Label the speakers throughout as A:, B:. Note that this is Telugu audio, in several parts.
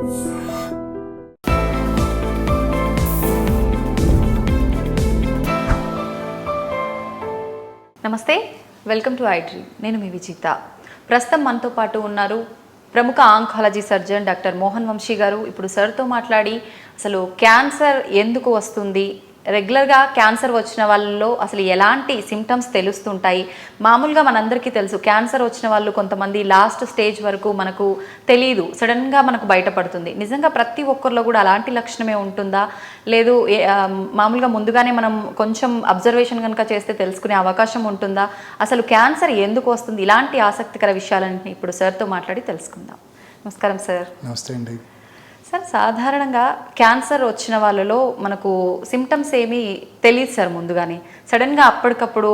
A: నమస్తే, వెల్కమ్ టు ఐడ్రీమ్. నేను మీ విజిత. ప్రస్తుతం మనతో పాటు ఉన్నారు ప్రముఖ oncology surgeon doctor Mohan Vamshi garu. ఇప్పుడు సార్తో మాట్లాడి అసలు క్యాన్సర్ ఎందుకు వస్తుంది, రెగ్యులర్గా క్యాన్సర్ వచ్చిన వాళ్ళలో అసలు ఎలాంటి సిమ్టమ్స్ తెలుస్తుంటాయి. మామూలుగా మనందరికీ తెలుసు క్యాన్సర్ వచ్చిన వాళ్ళు కొంతమంది లాస్ట్ స్టేజ్ వరకు మనకు తెలియదు, సడన్గా మనకు బయటపడుతుంది. నిజంగా ప్రతి ఒక్కరిలో కూడా అలాంటి లక్షణమే ఉంటుందా, లేదు మామూలుగా ముందుగానే మనం కొంచెం అబ్జర్వేషన్ కనుక చేస్తే తెలుసుకునే అవకాశం ఉంటుందా, అసలు క్యాన్సర్ ఎందుకు వస్తుంది, ఇలాంటి ఆసక్తికర విషయాలన్నింటినీ ఇప్పుడు సార్తో మాట్లాడి తెలుసుకుందాం. నమస్కారం సార్.
B: నమస్తే అండి.
A: సార్, సాధారణంగా క్యాన్సర్ వచ్చిన వాళ్ళలో మనకు సిమ్టమ్స్ ఏమీ తెలియదు సార్ ముందుగానే. సడన్గా అప్పటికప్పుడు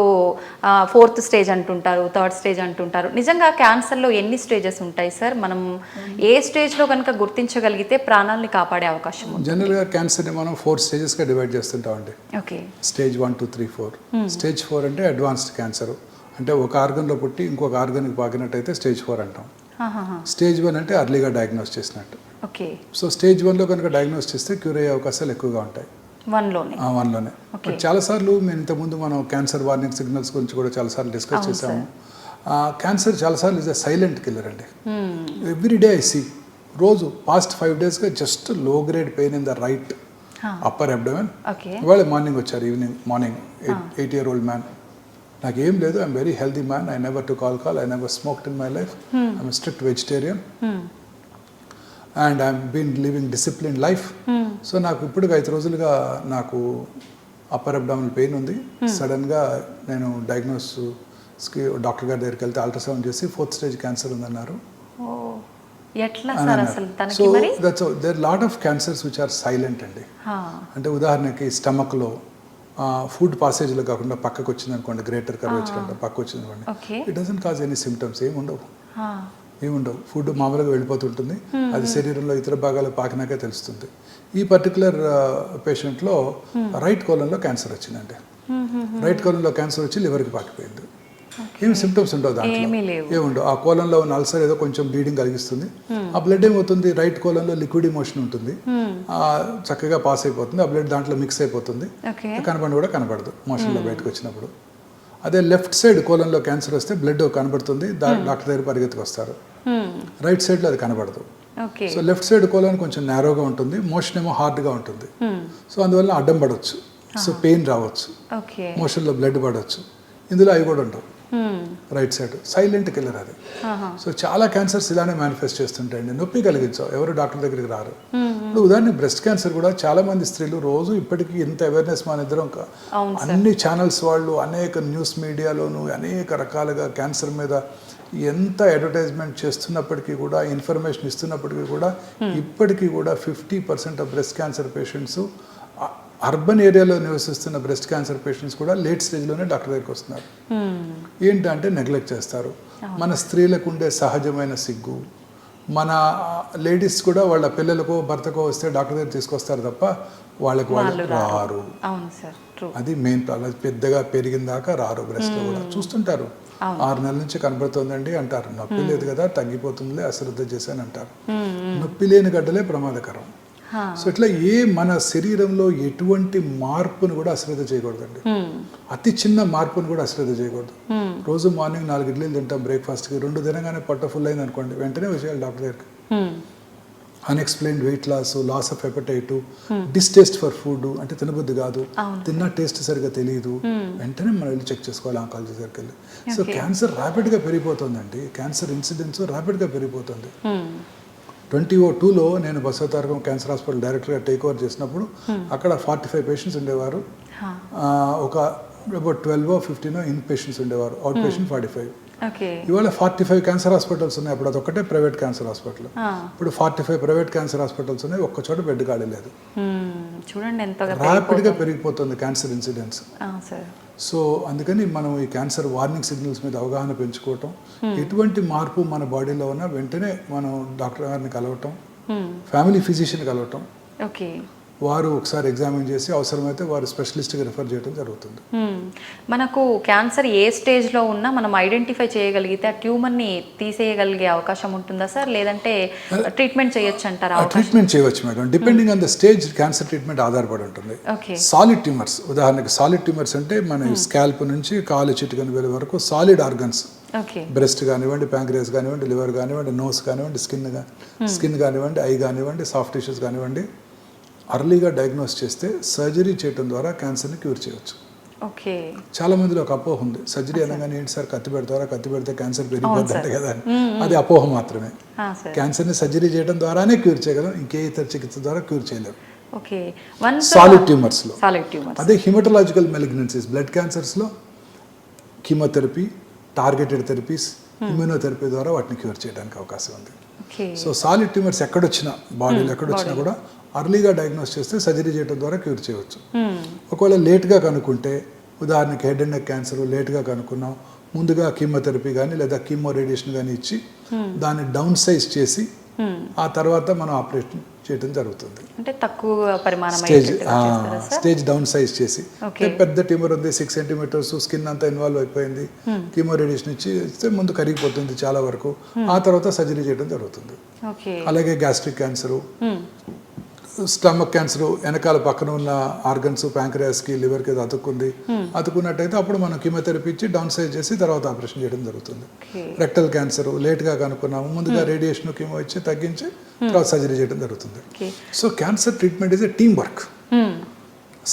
A: 4th స్టేజ్ అంటుంటారు, 3rd స్టేజ్ అంటుంటారు. నిజంగా క్యాన్సర్లో ఎన్ని స్టేజెస్ ఉంటాయి సార్? మనం ఏ స్టేజ్లో కనుక గుర్తించగలిగితే ప్రాణాలని కాపాడే అవకాశం ఉంది?
B: జనరల్గా క్యాన్సర్ని మనం 4 స్టేజెస్గా డివైడ్ చేస్తుంటామండి.
A: ఓకే.
B: స్టేజ్ 1, 2, 3, 4. స్టేజ్ 4 అంటే అడ్వాన్స్డ్ క్యాన్సర్, అంటే ఒక ఆర్గన్లో పుట్టి ఇంకొక ఆర్గన్కి పాకినట్టయితే స్టేజ్ 4 అంటాం. స్టేజ్ 1 అంటే అర్లీగా డయాగ్నోస్ చేసినట్టు.
A: ఓకే.
B: సో స్టేజ్ 1లో కనుక డయాగ్నోస్ చేస్తే క్యూర్ అయ్యే అవకాశాలు ఎక్కువగా ఉంటాయి. 1లోనే. బట్ చాలాసార్లు మేము ఇంతకుముందు మనం క్యాన్సర్ వార్నింగ్ సిగ్నల్స్ గురించి కూడా చాలాసార్లు డిస్కస్ చేసాము. క్యాన్సర్ చాలాసార్లు ఇస్ అ సైలెంట్ కిల్లర్ అండి. ఎవ్రీ డే ఐ సీ, రోజు పాస్ట్ 5 డేస్గా just low grade pain in the right upper abdomen. ఇవాళ మార్నింగ్ వచ్చారు, మార్నింగ్ 8-year-old మ్యాన్. నాకు ఏం లేదు, I'm very healthy man, I never took alcohol, I never smoked in my life, I'm strict vegetarian and I'm been living discipline life. So నాకు ఇప్పుడు 5 రోజులుగా నాకు అప్పర్ అబ్డామినల్ పెయిన్ ఉంది. సడన్గా నేను డయాగ్నోస్కి డాక్టర్ గారి దగ్గరికి వెళ్తే అల్ట్రాసౌండ్ చేసి 4th స్టేజ్ క్యాన్సర్ ఉందన్నారు. So there lot of cancers which are silent అండి. అంటే ఉదాహరణకి స్టమక్లో ఫుడ్ పాసేజ్లో కాకుండా పక్కకు వచ్చింది అనుకోండి, గ్రేటర్ కర్వేచర్ అంటే పక్క వచ్చింది అనుకోండి, it doesn't cause any symptoms, ఏముండవు. ఫుడ్ మామూలుగా వెళ్ళిపోతుంటుంది, అది శరీరంలో ఇతర భాగాలు పాకినాకే తెలుస్తుంది. ఈ పర్టికులర్ పేషెంట్లో రైట్ కోలంలో క్యాన్సర్ వచ్చిందండి. రైట్ కోలంలో క్యాన్సర్ వచ్చి లివర్కి పాకిపోయింది. ఏమి సిమ్టమ్స్ ఉండవు, దాంట్లో ఏముండవు. ఆ కోలంలో ఉన్న అల్సర్ ఏదో కొంచెం బ్లీడింగ్ కలిగిస్తుంది. ఆ బ్లడ్ ఏమవుతుంది, రైట్ కోలంలో లిక్విడ్ మోషన్ ఉంటుంది, చక్కగా పాస్ అయిపోతుంది. ఆ బ్లడ్ దాంట్లో మిక్స్ అయిపోతుంది, కనపడి కూడా కనపడదు మోషన్లో బయటకు వచ్చినప్పుడు. అదే లెఫ్ట్ సైడ్ కోలంలో క్యాన్సర్ వస్తే బ్లడ్ కనబడుతుంది, డాక్టర్ దగ్గర పరిగెత్తుకు వస్తారు. రైట్ సైడ్లో అది కనబడదు. సో లెఫ్ట్ సైడ్ కోలన్ కొంచెం నేరోగా ఉంటుంది, మోషన్ ఏమో హార్డ్గా ఉంటుంది. సో అందువల్ల అడ్డం పడవచ్చు, సో పెయిన్ రావచ్చు, మోషన్లో బ్లడ్ పడవచ్చు. ఇందులో అవి కూడా ఉండవు. రైట్ సైడ్ సైలెంట్ కిల్లర్ అది. సో చాలా క్యాన్సర్స్ ఇలానే మేనిఫెస్ట్ చేస్తుంటాయండి. నొప్పి కలిగించావు, ఎవరు డాక్టర్ దగ్గరికి రారు. ఇప్పుడు ఉదాహరణ బ్రెస్ట్ క్యాన్సర్ కూడా చాలా మంది స్త్రీలు రోజు ఇప్పటికీ ఇంత అవేర్నెస్ మన ఇద్దరం అన్ని ఛానల్స్ వాళ్ళు అనేక న్యూస్ మీడియాలోను అనేక రకాలుగా క్యాన్సర్ మీద ఎంత అడ్వర్టైజ్మెంట్ చేస్తున్నప్పటికీ కూడా, ఇన్ఫర్మేషన్ ఇస్తున్నప్పటికీ కూడా, ఇప్పటికీ కూడా 50% of breast cancer patients, urban ఏరియాలో నివసిస్తున్న బ్రెస్ట్ క్యాన్సర్ పేషెంట్స్ కూడా లేట్ స్టేజ్లోనే డాక్టర్ దగ్గరికి వస్తున్నారు. ఏంటంటే నెగ్లెక్ట్ చేస్తారు. మన స్త్రీలకు ఉండే సహజమైన సిగ్గు, మన లేడీస్ కూడా వాళ్ళ పిల్లలకో భర్తకో వస్తే డాక్టర్ దగ్గర తీసుకొస్తారు తప్ప వాళ్ళకి వాళ్ళు రారు. అది మెయిన్ ప్రాబ్లం. పెద్దగా పెరిగిన దాకా రారు. బ్రెస్ట్లో కూడా చూస్తుంటారు, 6 నెలల నుంచి కనబడుతుందండి అంటారు. నొప్పి లేదు కదా, తగ్గిపోతుందిలే, అశ్రద్ధ చేశాను అంటారు. నొప్పి లేని గడ్డలే ప్రమాదకరం. సో ఇట్లా మన శరీరంలో ఎటువంటి మార్పును కూడా అశ్రద్ధ చేయకూడదండి. అతి చిన్న మార్పును కూడా అశ్రద్ధ చేయకూడదు. రోజు మార్నింగ్ 4 ఇడ్లీలు తింటాం బ్రేక్ఫాస్ట్కి, 2 తినగానే పొట్ట ఫుల్ అయింది అనుకోండి, వెంటనే వచ్చేయాలి డాక్టర్ దగ్గరికి. Unexplained weight loss of appetite, distaste for food, అంటే తినబుద్ధి కాదు, తిన్న టేస్ట్ సరిగా తెలియదు, వెంటనే మనం వెళ్ళి చెక్ చేసుకోవాలి ఆంకాలజీ దగ్గరికి వెళ్ళి. సో క్యాన్సర్ ర్యాపిడ్గా పెరిగిపోతుందండి, క్యాన్సర్ ఇన్సిడెన్స్ ర్యాపిడ్గా పెరిగిపోతుంది. 2002లో నేను బసవతారకం క్యాన్సర్ హాస్పిటల్ డైరెక్టర్గా టేక్ ఓవర్ చేసినప్పుడు అక్కడ 45 పేషెంట్స్ ఉండేవారు, ఒక అబౌట్ 12 or 15 ఇన్ పేషెంట్స్ ఉండేవారు, అవుట్ పేషెంట్ 45. ఇవాళ 45 క్యాన్సర్ హాస్పిటల్స్ ఉన్నాయి. అప్పుడు అదొక్కటే ప్రైవేట్ క్యాన్సర్ హాస్పిటల్. ఇప్పుడు 45 ప్రైవేట్ క్యాన్సర్ హాస్పిటల్స్ ఉన్నాయి, ఒక్క చోట బెడ్ ఖాళీ లేదు. చూడండి ఎంత ర్యాపిడ్గా పెరిగిపోతుంది క్యాన్సర్ ఇన్సిడెన్స్. సో అందుకని మనం ఈ క్యాన్సర్ వార్నింగ్ సిగ్నల్స్ మీద అవగాహన పెంచుకోవటం, ఎటువంటి మార్పు మన బాడీలో ఉన్నా వెంటనే మనం డాక్టర్ గారిని కలవటం, ఫ్యామిలీ ఫిజిషియన్ కలవటం. వారు ఒకసారి ఎగ్జామిన్ చేసి అవసరమైతే వారు స్పెషలిస్ట్కి రిఫర్ చేయడం జరుగుతుంది.
A: మనకు క్యాన్సర్ ఏ స్టేజ్లో ఉన్నా మనం ఐడెంటిఫై చేయగలిగితే ఆ ట్యూమర్ని తీసేయగలిగే అవకాశం ఉంటుందా సార్, లేదంటే ట్రీట్మెంట్ చేయొచ్చు అంటారా?
B: ట్రీట్మెంట్ చేయవచ్చు madam, depending on the stage cancer treatment ఆధారపడి ఉంటుంది. సాలిడ్ ట్యూమర్స్, ఉదాహరణకి సాలిడ్ ట్యూమర్స్ అంటే మన స్కాల్ప్ నుంచి కాలు చిటికన వేలు వరకు సాలిడ్ ఆర్గన్స్, బ్రెస్ట్ కానివ్వండి, ప్యాంక్రియాస్ కానివ్వండి, లివర్ కానివ్వండి, నోస్ కానివ్వండి, స్కిన్ కానివ్వండి, ఐ కానివ్వండి, సాఫ్ట్ టిష్యూస్ కానివ్వండి, అర్లీగా డయాగ్నోస్ చేస్తే సర్జరీ చేయడం ద్వారా క్యాన్సర్ని క్యూర్ చేయవచ్చు. చాలా మందిలో ఒక అపోహ ఉంది, సర్జరీ అనగానే ఏంటి సార్ కత్తి పెడితే క్యాన్సర్ పెరిగిపోద్ది అంటే కదా, అది అపోహ మాత్రమే. క్యాన్సర్ని సర్జరీ చేయడం ద్వారానే క్యూర్ చేయగలం, ఇంకే ఇతర చికిత్స ద్వారా క్యూర్ చేయలేము. సాలిడ్ ట్యూమర్స్లో. అదే హిమటలాజికల్ మెలిగ్నెన్సీస్, బ్లడ్ క్యాన్సర్స్లో కీమోథెరపీ, టార్గెటెడ్ థెరపీస్, ఇమ్యూనోథెరపీ ద్వారా వాటిని క్యూర్ చేయడానికి అవకాశం ఉంది. సో సాలిడ్ ట్యూమర్స్ ఎక్కడొచ్చినా, బాడీలో ఎక్కడొచ్చినా కూడా అర్లీగా డయాగ్నోస్ చేస్తే సర్జరీ చేయడం ద్వారా క్యూర్ చేయవచ్చు. ఒకవేళ లేట్గా కనుక్కుంటే, ఉదాహరణకి హెడ్ అండ్ నెక్ క్యాన్సర్ లేట్గా కనుక్కున్నాం, ముందుగా కీమోథెరపీ కానీ లేదా కీమో రేడియేషన్ కానీ ఇచ్చి దాన్ని డౌన్ సైజ్ చేసి ఆ తర్వాత మనం ఆపరేషన్ చేయడం జరుగుతుంది.
A: అంటే తక్కువ పరిమాణం
B: స్టేజ్ డౌన్ సైజ్ చేసి, పెద్ద ట్యూమర్ ఉంది 6 సెంటీమీటర్స్, స్కిన్ అంతా ఇన్వాల్వ్ అయిపోయింది, కీమో రేడియేషన్ ఇస్తే ముందు కరిగిపోతుంది చాలా వరకు, ఆ తర్వాత సర్జరీ చేయడం జరుగుతుంది. అలాగే గ్యాస్ట్రిక్ క్యాన్సరు, స్టమక్ క్యాన్సర్ వెనకాల పక్కన ఉన్న ఆర్గన్స్, ప్యాంక్రియాస్కి, లివర్కి అతుక్కున్నట్టయితే అప్పుడు మనం కీమోథెరపీ ఇచ్చి డౌన్ సైజ్ చేసి తర్వాత ఆపరేషన్ చేయడం జరుగుతుంది. రెక్టల్ క్యాన్సర్ లేట్గా కనుక్కున్నాము, ముందుగా రేడియేషన్ కీమో ఇచ్చి తగ్గించి తర్వాత సర్జరీ చేయడం జరుగుతుంది. So cancer treatment is a team work.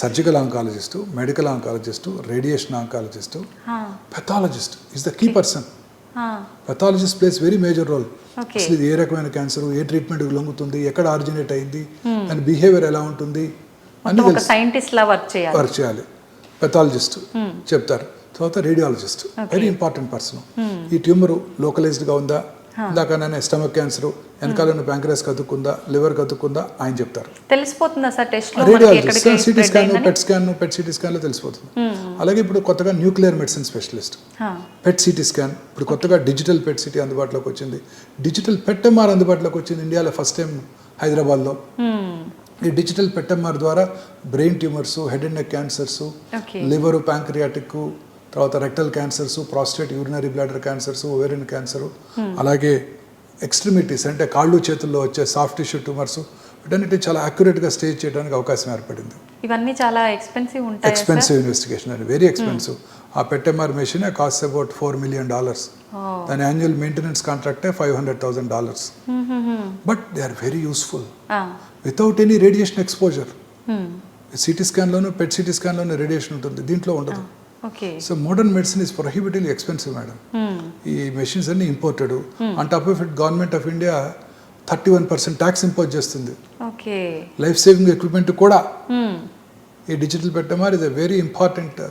B: Surgical oncologist, medical oncologist, radiation oncologist, pathologist is the key person. Pathologist plays very major role. అసలు ఇది ఏ రకమైన క్యాన్సర్, ఏ ట్రీట్మెంట్కి లొంగుతుంది, ఎక్కడ ఆరిజినేట్ అయింది, దాని బిహేవియర్ ఎలా ఉంటుంది అని
A: వర్క్
B: చేయాలి. పెథాలజిస్ట్ చెప్తారు. తర్వాత రేడియాలజిస్ట్, వెరీ ఇంపార్టెంట్ పర్సన్. ఈ ట్యూమర్ లోకలైజ్డ్గా ఉందా, ఇందాక స్టమక్ క్యాన్సర్ వెనకాల ప్యాంక్రియాస్ కతుక్కుందా, లివర్ కతుక్కుందా ఆయన చెప్తారు.
A: తెలిసిపోతుందా sir test?
B: Radiologist CT scan, PET CT scan లో తెలిసిపోతుంది. అలాగే ఇప్పుడు కొత్తగా nuclear medicine specialist, PET CT scan, ఇప్పుడు కొత్తగా డిజిటల్ పెట్ సిటీ అందుబాటులోకి వచ్చింది, డిజిటల్ పెట్టెంఆర్ అందుబాటులోకి వచ్చింది ఇండియాలో ఫస్ట్ టైం హైదరాబాద్లో. ఈ డిజిటల్ పెట్టెంఆర్ ద్వారా brain tumours, head and neck cancers, liver, pancreatic, తర్వాత rectal cancers, prostate, urinary bladder cancers, ovarian cancer, అలాగే ఎక్స్ట్రిమిటీస్ అంటే కాళ్ళు చేతుల్లో వచ్చే సాఫ్ట్ టిష్యూ ట్యూమర్స్, వీటన్నిటి చాలా అక్యురేట్గా స్టేజ్ చేయడానికి అవకాశం ఏర్పడింది.
A: ఇవన్నీ చాలా ఎక్స్పెన్సివ్ ఉంటాయి.
B: ఎక్స్పెన్సివ్ ఇన్వెస్టిగేషన్ అండి, వెరీ ఎక్స్పెన్సివ్. ఆ PET MR machine cost about $4 million. దాని యాన్యువల్ మెయింటెనెన్స్ కాంట్రాక్టే $500,000. But they are very useful without any radiation exposure. CT స్కాన్లోను, పెట్ సిటీ స్కాన్లోను రేడియేషన్ ఉంటుంది, దీంట్లో ఉండదు. So modern medicine is prohibitively expensive madam. ఈ మెషిన్స్ అన్ని imported. On top of it government of India 31% tax impose చేస్తుంది. లైఫ్ సేవింగ్ ఎక్విప్మెంట్ కూడా. ఈ digital PET MR is a very important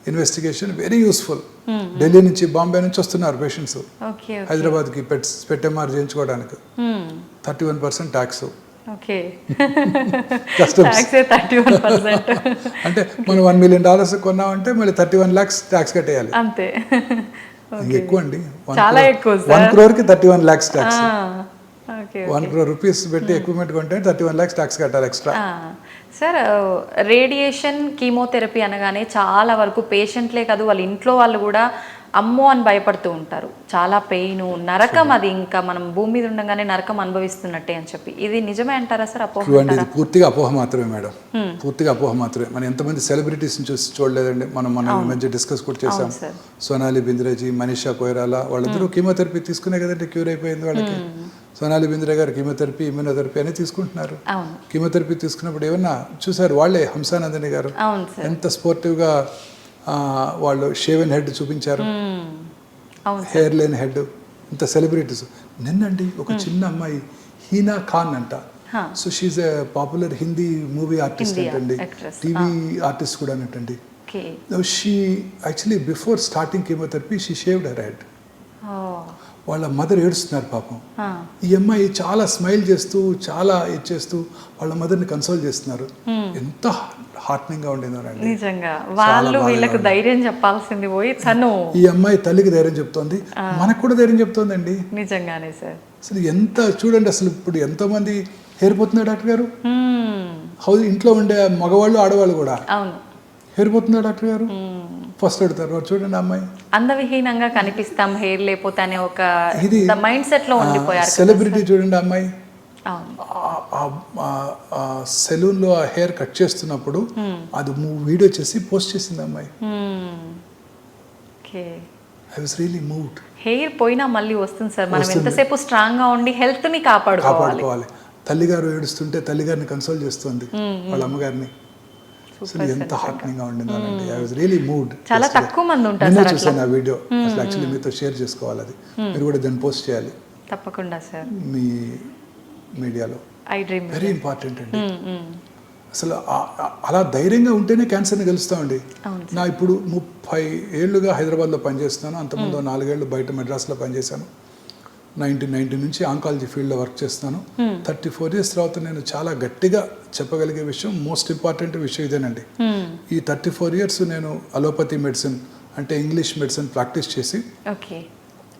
B: investigation, very useful. Delhi నుంచి, బాంబే నుంచి వస్తున్నారు పేషెంట్స్ హైదరాబాద్కి పెట్టెంఆర్ చేయించుకోవడానికి. 31% ట్యాక్స్. అంటే మనం $1 million కొన్నామంటే మళ్ళీ 31 lakhs ట్యాక్స్ కట్టేయాలి.
A: అంతే,
B: ఎక్కువ అండి.
A: చాలా ఎక్కువ.
B: 1 crore 31 lakhs tax. 1 crore rupees పెట్టి ఎక్విప్మెంట్ కొంటే 31 lakhs ట్యాక్స్ కట్టాలి ఎక్స్ట్రా.
A: సార్, రేడియేషన్, కీమోథెరపీ అనగానే చాలా వరకు పేషెంట్లే కాదు వాళ్ళ ఇంట్లో వాళ్ళు కూడా అమ్మో అని భయపడుతూ ఉంటారు. చాలా పెయిన్, నరకం, అది ఇంకా మనం భూమి మీద ఉండగానే నరకం అనుభవిస్తున్నట్టే అని చెప్పి, ఇది నిజమే అంటారా సార్? అపోహ?
B: ఇది పూర్తిగా అపోహ మాత్రమే మేడం, పూర్తిగా అపోహ మాత్రమే. మనం ఎంతమంది సెలబ్రిటీస్ని చూసి చూడలేదండి. మనం మధ్య డిస్కస్ కూడా చేసాం. సోనాలి బింద్రేజీ, మనీషా కొయిరాలా, వాళ్ళిద్దరూ కీమోథెరపీ తీసుకునే కదండి క్యూర్ అయిపోయింది వాళ్ళకి. సోనాలి బింద్రే గారు కీమోథెరపీ, ఇమ్యూనోథెరపీ అని తీసుకుంటున్నారు. కీమోథెరపీ తీసుకున్నప్పుడు ఏమన్నా చూసారు వాళ్ళే, హంసానందని గారు ఎంత స్పోర్టివ్గా వాళ్ళు షేవెన్ హెడ్ చూపించారు, హెయిర్ లేని హెడ్. ఇంత సెలబ్రిటీస్. నిన్నండి ఒక చిన్న అమ్మాయి హీనా ఖాన్ అంట. So she's a popular Hindi movie artist అంటండి, టీవీ ఆర్టిస్ట్ కూడా అంటండి. She actually before starting chemotherapy she shaved her head. వాళ్ళ మదర్ ఏడుస్తున్నారు పాపం. ఈ అమ్మాయి చాలా స్మైల్ చేస్తూ, చాలా ఇచ్చేస్తూ వాళ్ళ మదర్ని కన్సోల్ చేస్తున్నారు. ఎంత హార్ట్నింగ్ గా ఉండేదోనండి.
A: నిజంగా వాళ్ళు వీళ్ళకి ధైర్యం చెప్పాల్సింది పోయి తను,
B: ఈ అమ్మాయి తల్లికి ధైర్యం చెప్తోంది, మనకు కూడా ధైర్యం చెప్తోందండి.
A: నిజంగానే సార్.
B: అసలు ఎంత చూడండి, అసలు ఇప్పుడు ఎంతోమంది హెయిర్ పోతున్నారు డాక్టర్ గారు. హౌస్ ఇంట్లో ఉండే మగవాళ్ళు ఆడవాళ్ళు కూడా
A: అవును
B: హెయిర్ పోతున్నారు డాక్టర్ గారు. ఫస్ట్ అడుగుతారు, "వాడు చూడండి అమ్మాయి
A: అందవిహీనంగా కనిపిస్తాం హెయిర్ లేకపోతే అనే ఒక
B: ఇది
A: మైండ్ సెట్ లో ఉండిపోయారు.
B: సెలబ్రిటీ చూడండి అమ్మాయి
A: అవును
B: సెలూన్లో ఆ హెయిర్ కట్ చేస్తున్నప్పుడు అది వీడియో చేసి పోస్ట్ చేసింది అమ్మాయి.
A: Okay
B: I was really moved.
A: Hair పోయినా మళ్ళీ వస్తుంది సార్. మనం ఎంతసేపు స్ట్రాంగ్ గా ఉండి హెల్త్ ని కాపాడుకోవాలి.
B: తల్లిగారు ఏడుస్తుంటే తల్లిగారిని కన్సోల్ చేస్తుంది వాళ్ళ అమ్మగారిని. అసలు ఎంత హార్ట్నింగ్ గా ఉండిందనండి. I was really moved.
A: చాలా తక్కువ మంది ఉంటారు
B: నేను చూసాను ఆ వీడియో. అసలు యాక్చువల్లీ మీతో షేర్ చేసుకోవాలి, అది మీరు కూడా దాన్ని పోస్ట్ చేయాలి
A: తప్పకుండా సార్
B: మీ మీడియాలో.
A: ఐ డ్రీమ్
B: వెరీ ఇంపార్టెంట్ అండి. అసలు అలా ధైర్యంగా ఉంటేనే క్యాన్సర్ని గెలుస్తామండి. నా ఇప్పుడు 30 ఏళ్ళుగా హైదరాబాద్లో పనిచేస్తున్నాను. అంతకుముందు 4 ఏళ్ళు బయట మెడ్రాస్లో పనిచేశాను. 1990 నుంచి ఆంకాలజీ ఫీల్డ్లో వర్క్ చేస్తున్నాను. 34 ఇయర్స్ తర్వాత నేను చాలా గట్టిగా చెప్పగలిగే విషయం, మోస్ట్ ఇంపార్టెంట్ విషయం ఇదేనండి. ఈ 34 ఇయర్స్ నేను అలోపతి మెడిసిన్ అంటే ఇంగ్లీష్ మెడిసిన్ ప్రాక్టీస్ చేసి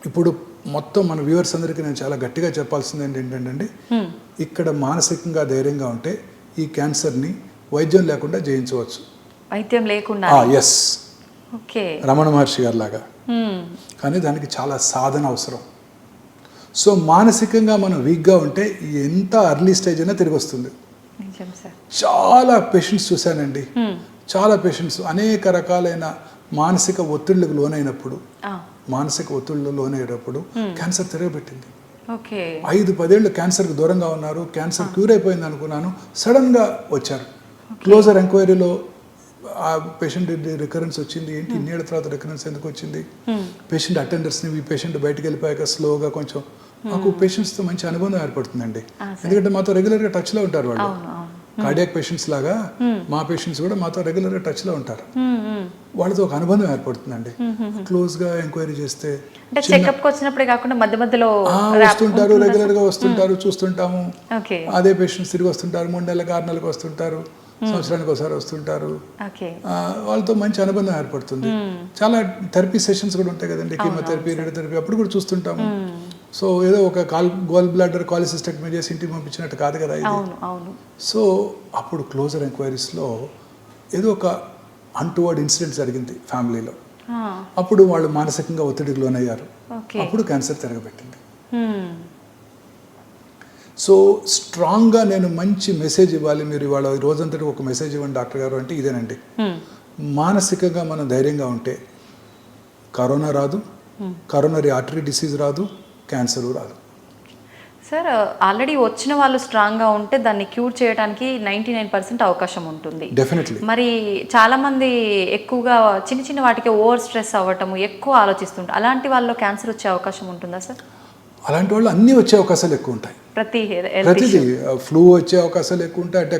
B: ఇప్పుడు మొత్తం మన వ్యూవర్స్ అందరికీ నేను చాలా గట్టిగా చెప్పాల్సింది ఏంటంటే, ఇక్కడ మానసికంగా ధైర్యంగా ఉంటే ఈ క్యాన్సర్ని వైద్యం లేకుండా జయించవచ్చు.
A: వైద్యం లేకుండా?
B: ఎస్, రమణ మహర్షి గారి లాగా. కానీ దానికి చాలా సాధన అవసరం. సో మానసికంగా మనం వీక్గా ఉంటే ఎంత అర్లీ స్టేజ్ అయినా తిరిగి వస్తుంది. చాలా పేషెంట్స్ చూశానండి, చాలా పేషెంట్స్ అనేక రకాలైన మానసిక ఒత్తిళ్లకు లోనైనప్పుడు క్యాన్సర్ తిరగబెట్టింది. 5-10 ఏళ్ళు క్యాన్సర్కి దూరంగా ఉన్నారు, క్యాన్సర్ క్యూర్ అయిపోయింది అనుకున్నాను, సడన్గా వచ్చారు. క్లోజర్ ఎంక్వైరీలో ఆ పేషెంట్ రికరెన్స్ వచ్చింది. ఏంటి ఇన్నేళ్ళ తర్వాత రికరెన్స్ ఎందుకు వచ్చింది? పేషెంట్ అటెండర్స్ని ఈ పేషెంట్ బయటకు వెళ్ళిపోయాక స్లోగా కొంచెం మాకు పేషెంట్స్తో మంచి అనుబంధం ఏర్పడుతుందండి. ఎందుకంటే మాతో రెగ్యులర్గా టచ్లో ఉంటారు వాళ్ళు. కార్డియాక్ పేషెంట్స్ లాగా మా పేషెంట్స్ కూడా మాతో రెగ్యులర్గా టచ్లో ఉంటారు. వాళ్ళతో ఒక అనుబంధం ఏర్పడుతుందండి. క్లోజ్గా ఎంక్వైరీ చేస్తే
A: వచ్చినప్పుడే కాకుండా మధ్య మధ్యలో
B: వస్తుంటారు, రెగ్యులర్గా వస్తుంటారు, చూస్తుంటాము. అదే పేషెంట్స్ తిరిగి వస్తుంటారు, 3 నెలలకు 6 నెలలకు వస్తుంటారు, సంవత్సరానికి ఒకసారి వస్తుంటారు. వాళ్ళతో మంచి అనుబంధం ఏర్పడుతుంది. చాలా థెరపీ సెషన్స్ కూడా ఉంటాయి కదండి, కీమోథెరపీ, రేడియోథెరపీ, అప్పుడు కూడా చూస్తుంటాము. సో ఏదో ఒక గోల్ బ్లాడర్ కాలిసిస్టెక్టమీ చేసి ఇంటికి పంపించినట్టు కాదు కదా ఇది. సో అప్పుడు క్లోజర్ ఎంక్వైరీస్లో ఏదో ఒక అన్టువర్డ్ ఇన్సిడెంట్ జరిగింది ఫ్యామిలీలో. అప్పుడు వాళ్ళు మానసికంగా ఒత్తిడికి లోనయ్యారు. అప్పుడు క్యాన్సర్ తిరగబెట్టింది. సో స్ట్రాంగ్గా నేను మంచి మెసేజ్ ఇవ్వాలి, మీరు ఇవాళ రోజంతటి ఒక మెసేజ్ ఇవ్వండి డాక్టర్ గారు అంటే ఇదేనండి. మానసికంగా మనం ధైర్యంగా ఉంటే కరోనా రాదు, కరోనరీ ఆర్టరీ డిసీజ్ రాదు, క్యాన్సర్ రాదు.
A: సార్ ఆల్రెడీ వచ్చిన వాళ్ళు స్ట్రాంగ్గా ఉంటే దాన్ని క్యూర్ చేయడానికి 99% అవకాశం ఉంటుంది.
B: డెఫినెట్లీ.
A: మరి చాలామంది ఎక్కువగా చిన్న చిన్న వాటికి ఓవర్ స్ట్రెస్ అవ్వటము, ఎక్కువ ఆలోచిస్తుంటారు. అలాంటి వాళ్ళలో క్యాన్సర్ వచ్చే అవకాశం ఉంటుందా సార్?
B: అలాంటి వాళ్ళు అన్నీ వచ్చే అవకాశాలు ఎక్కువ ఉంటాయి. ప్రతిదీ ఫ్లూ వచ్చే అవకాశాలు ఎక్కువ ఉంటాయి, అంటే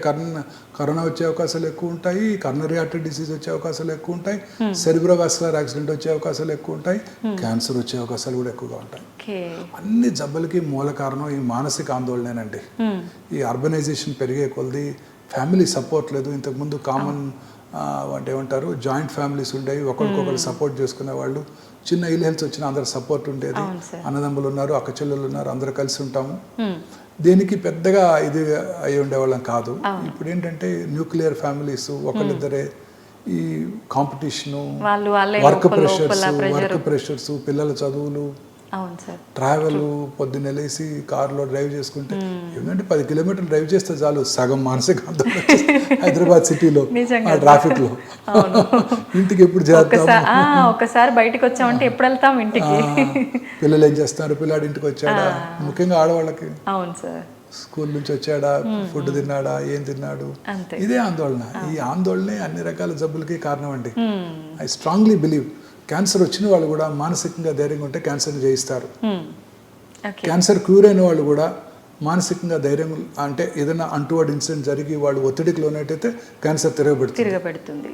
B: కరోనా వచ్చే అవకాశాలు ఎక్కువ ఉంటాయి, కరోనరీ ఆర్టరీ డిసీజ్ వచ్చే అవకాశాలు ఎక్కువ ఉంటాయి, సెరిబ్రోవాస్కులర్ యాక్సిడెంట్ వచ్చే అవకాశాలు ఎక్కువ ఉంటాయి, క్యాన్సర్ వచ్చే అవకాశాలు కూడా ఎక్కువగా ఉంటాయి. అన్ని జబ్బులకి మూల కారణం ఈ మానసిక ఆందోళనేనండి. ఈ అర్బనైజేషన్ పెరిగే కొలది ఫ్యామిలీ సపోర్ట్ లేదు. ఇంతకుముందు కామన్ అంటే ఏమంటారు, జాయింట్ ఫ్యామిలీస్ ఉండేవి, ఒకరికొకరు సపోర్ట్ చేసుకునే వాళ్ళు. చిన్న ఇల్ హెల్త్ వచ్చిన అందరు సపోర్ట్ ఉండేది. అన్నదమ్ములు ఉన్నారు, అక్క చెల్లెలు ఉన్నారు, అందరూ కలిసి ఉంటాము. దేనికి పెద్దగా ఇది అయి ఉండేవాళ్ళం కాదు. ఇప్పుడు ఏంటంటే న్యూక్లియర్ ఫ్యామిలీస్, ఒకళ్ళిద్దరే, ఈ కాంపిటీషను, వర్క్ ప్రెషర్స్, పిల్లల చదువులు, ట్రావెల్, పొద్దున్న లేసి కారులో డ్రైవ్ చేసుకుంటే ఏంటంటే 10 కిలోమీటర్లు డ్రైవ్ చేస్తే చాలు, సగం మానసిక ఆందోళన హైదరాబాద్ సిటీలో ఆ ట్రాఫిక్ లో. ఇంటికి ఎప్పుడు చేస్తాము,
A: ఒకసారి బయటకు వచ్చామంటే ఎప్పుడు వెళ్తాం ఇంటికి.
B: పిల్లలు ఏం చేస్తున్నారు, పిల్లాడి ఇంటికి వచ్చాడా, ముఖ్యంగా ఆడవాళ్ళకి స్కూల్ నుంచి వచ్చాడా, ఫుడ్ తిన్నాడా, ఏం తిన్నాడు, ఇదే ఆందోళన. ఈ ఆందోళనే అన్ని రకాల జబ్బులకి కారణం అండి. ఐ స్ట్రాంగ్లీ బిలీవ్ క్యాన్సర్ వచ్చిన వాళ్ళు కూడా మానసికంగా ధైర్యంగా ఉంటే క్యాన్సర్ని జయిస్తారు. క్యాన్సర్ క్యూర్ అయిన వాళ్ళు కూడా మానసికంగా ధైర్యం, అంటే ఏదైనా అన్టువర్డ్ ఇన్సిడెంట్ జరిగి వాళ్ళు ఒత్తిడికి లోనట్టయితే క్యాన్సర్ తిరగబెడుతుంది.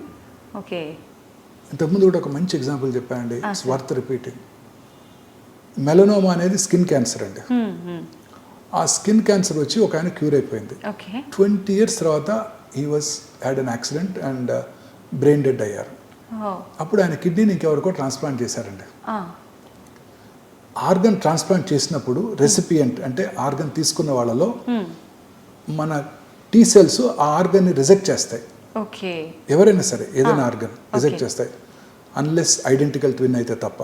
B: ఇంతకుముందు కూడా ఒక మంచి ఎగ్జాంపుల్ చెప్పానండి, వర్త్ రిపీటింగ్. మెలనోమా అనేది స్కిన్ క్యాన్సర్ అండి. ఆ స్కిన్ క్యాన్సర్ వచ్చి ఒక ఆయన క్యూర్ అయిపోయింది. 20 years తర్వాత he had an accident and brain dead అయ్యారు. అప్పుడు ఆయన కిడ్నీని ఇంకెవరికో ట్రాన్స్ప్లాంట్ చేశారండి. ఆర్గన్ ట్రాన్స్ప్లాంట్ చేసినప్పుడు రెసిపియంట్ అంటే ఆర్గన్ తీసుకున్న వాళ్ళలో మన టీ సెల్స్ ఆ ఆర్గన్ని రిజెక్ట్ చేస్తాయి.
A: ఓకే.
B: ఎవరైనా సరే ఏదైనా ఆర్గన్ రిజెక్ట్ చేస్తాయి, అన్లెస్ ఐడెంటికల్ ట్విన్ అయితే తప్ప.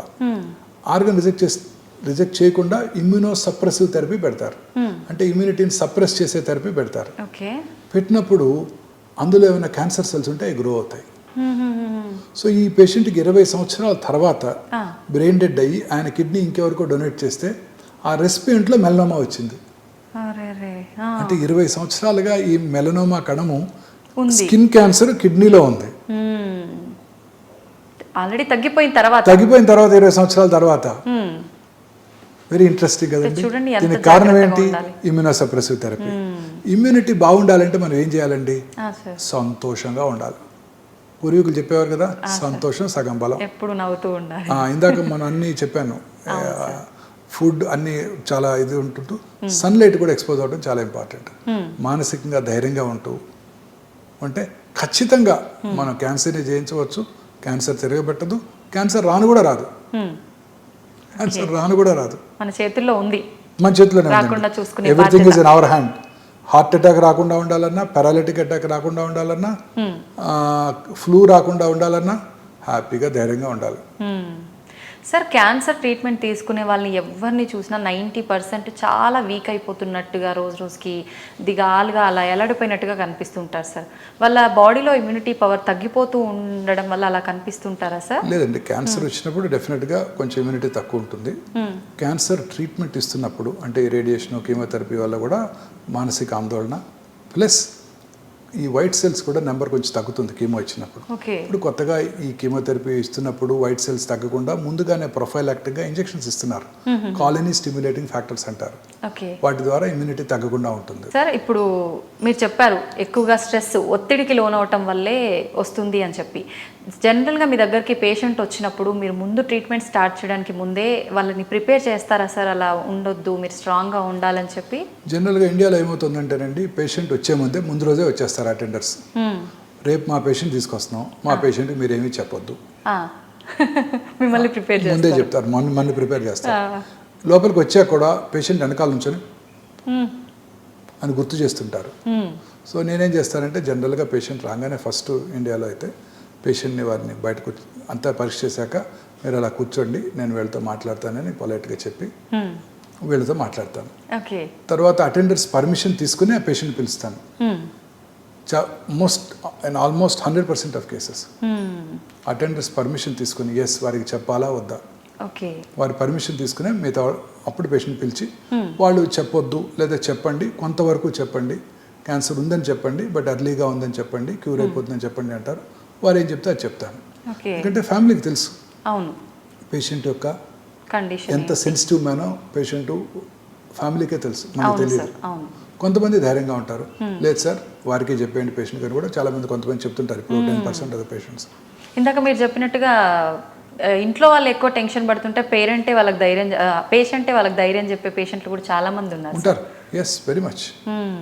B: ఆర్గన్ రిజెక్ట్ చేయకుండా ఇమ్యూనో సప్రెసివ్ థెరపీ పెడతారు, అంటే ఇమ్యూనిటీని సప్రెస్ చేసే థెరపీ పెడతారు. పెట్టినప్పుడు అందులో ఏమైనా క్యాన్సర్ సెల్స్ ఉంటే అవి గ్రో అవుతాయి. సో ఈ పేషెంట్కి 20 సంవత్సరాల తర్వాత బ్రెయిన్ డెడ్ అయ్యి ఆయన కిడ్నీ ఇంకెవరికో డొనేట్ చేస్తే ఆ రెసిపియంట్లో మెలనోమా వచ్చింది. అంటే 20 సంవత్సరాలుగా ఈ మెలనోమా కణము స్కిన్ క్యాన్సర్ కిడ్నీలో ఉంది.
A: ఆల్రెడీ తగ్గిపోయిన తర్వాత
B: 20 సంవత్సరాల తర్వాత. వెరీ ఇంట్రెస్టింగ్ కదండి. దీనికి కారణం ఏంటి? Immunosuppressive therapy. ఇమ్యూనిటీ బాగుండాలంటే మనం ఏం చేయాలండి? సంతోషంగా ఉండాలి. పూర్వీకులు చెప్పేవారు కదా, సంతోషం సగం బలం.
A: ఎప్పుడు నవ్వుతూ ఉండాలి.
B: ఇందాక మనం అన్ని చెప్పాను, ఫుడ్ అన్ని చాలా ఇది ఉంటుంటూ సన్లైట్ కూడా ఎక్స్పోజ్ అవ్వడం చాలా ఇంపార్టెంట్. మానసికంగా ధైర్యంగా ఉంటూ అంటే ఖచ్చితంగా మనం క్యాన్సర్ని జయించవచ్చు. క్యాన్సర్ తిరగబెట్టదు, క్యాన్సర్ రాను కూడా రాదు. క్యాన్సర్ రాను కూడా రాదు,
A: మన చేతుల్లో ఉంది,
B: మన చేతిలోనే ఉంది. Everything is in our hand. Heart attack రాకుండా ఉండాలన్నా, పారాలిటిక్ అటాక్ రాకుండా ఉండాలన్నా, ఫ్లూ రాకుండా ఉండాలన్నా హ్యాపీగా ధైర్యంగా ఉండాలి.
A: సార్, క్యాన్సర్ ట్రీట్మెంట్ తీసుకునే వాళ్ళని ఎవరిని చూసినా 90% చాలా వీక్ అయిపోతున్నట్టుగా, రోజు రోజుకి దిగాలుగా అలా ఎలాడిపోయినట్టుగా కనిపిస్తుంటారు సార్. వాళ్ళ బాడీలో ఇమ్యూనిటీ పవర్ తగ్గిపోతూ ఉండడం వల్ల అలా కనిపిస్తుంటారా సార్?
B: లేదండి, క్యాన్సర్ వచ్చినప్పుడు డెఫినెట్గా కొంచెం ఇమ్యూనిటీ తక్కువ ఉంటుంది. క్యాన్సర్ ట్రీట్మెంట్ ఇస్తున్నప్పుడు అంటే రేడియేషన్, కీమోథెరపీ వల్ల కూడా మానసిక ఆందోళన ప్లస్ ఈ వైట్ సెల్స్ కూడా నెంబర్ కొంచెం తగ్గుతుంది కీమో ఇచ్చినప్పుడు. ఇప్పుడు కొత్తగా ఈ కీమోథెరపీ ఇస్తున్నప్పుడు వైట్ సెల్స్ తగ్గకుండా ముందుగానే ప్రొఫైలాక్టిక్గా ఇంజెక్షన్స్ ఇస్తున్నారు, కాలనీ స్టిమ్యులేటింగ్ ఫ్యాక్టర్స్ అంటారు. వాటి ద్వారా ఇమ్యూనిటీ తగ్గకుండా ఉంటుంది.
A: సార్, ఇప్పుడు మీరు చెప్పారు ఎక్కువగా స్ట్రెస్, ఒత్తిడికి లోనవటం వల్లే వస్తుంది అని చెప్పి. జనరల్గా మీ దగ్గరికి పేషెంట్ వచ్చినప్పుడు మీరు ముందు ట్రీట్మెంట్ స్టార్ట్ చేయడానికి ముందే వాళ్ళని ప్రిపేర్ చేస్తారా సార్? అలా ఉండొద్దు, మీరు స్ట్రాంగ్గా ఉండాలని చెప్పి.
B: జనరల్గా ఇండియాలో ఏమవుతుందంటేనండి, పేషెంట్ వచ్చే ముందు రోజే వచ్చేస్తారు అటెండర్స్. రేపు మా పేషెంట్ తీసుకొస్తున్నాం, మా పేషెంట్కి మీరేమీ చెప్పొద్దు,
A: మిమ్మల్ని ప్రిపేర్
B: ముందే చెప్తారు, మన ప్రిపేర్ చేస్తారు. లోపలికి వచ్చాక కూడా పేషెంట్ వెనకాల నుంచొని అని గుర్తు చేస్తుంటారు. సో నేనేం చేస్తానంటే జనరల్గా పేషెంట్ రాగానే ఫస్ట్ ఇండియాలో అయితే పేషెంట్ని వారిని బయటకు అంతా పరీక్ష చేశాక మీరు అలా కూర్చోండి, నేను వీళ్ళతో మాట్లాడతానని పొలైట్గా చెప్పి వీళ్ళతో మాట్లాడతాను. తర్వాత అటెండర్స్ పర్మిషన్ తీసుకుని ఆ పేషెంట్ పిలుస్తాను. Almost 100% of cases attenders permission తీసుకుని ఎస్ వారికి చెప్పాలా వద్దా, వారి పర్మిషన్ తీసుకునే మిగతా అప్పుడు పేషెంట్ పిలిచి వాళ్ళు చెప్పొద్దు లేదా చెప్పండి, కొంతవరకు చెప్పండి, క్యాన్సర్ ఉందని చెప్పండి, బట్ ఎర్లీగా ఉందని చెప్పండి, క్యూర్ అయిపోతుందని చెప్పండి అంటారు. వారు ఏం చెప్తే అది చెప్తాను. ఎందుకంటే ఫ్యామిలీకి తెలుసు పేషెంట్ యొక్క ఎంత సెన్సిటివ్ మ్యానో పేషెంట్ ఫ్యామిలీకే తెలుసు, మనకు తెలియదు. కొంతమంది ధైర్యంగా ఉంటారు, లేదు సార్ వారికి చెప్పేయండి పేషెంట్ గారు కూడా చాలా మంది కొంతమంది చెప్తుంటారు. ఇప్పుడు 10% ఆఫ్ ద పేషెంట్స్.
A: ఇందాక మీరు చెప్పినట్టుగా ఇంట్లో వాళ్ళు ఎక్కువ టెన్షన్ పడుతుంటే పేషెంటే వాళ్ళకి ధైర్యం చెప్పే పేషెంట్లు కూడా చాలా మంది
B: ఉంటారు. ఎస్, వెరీ మచ్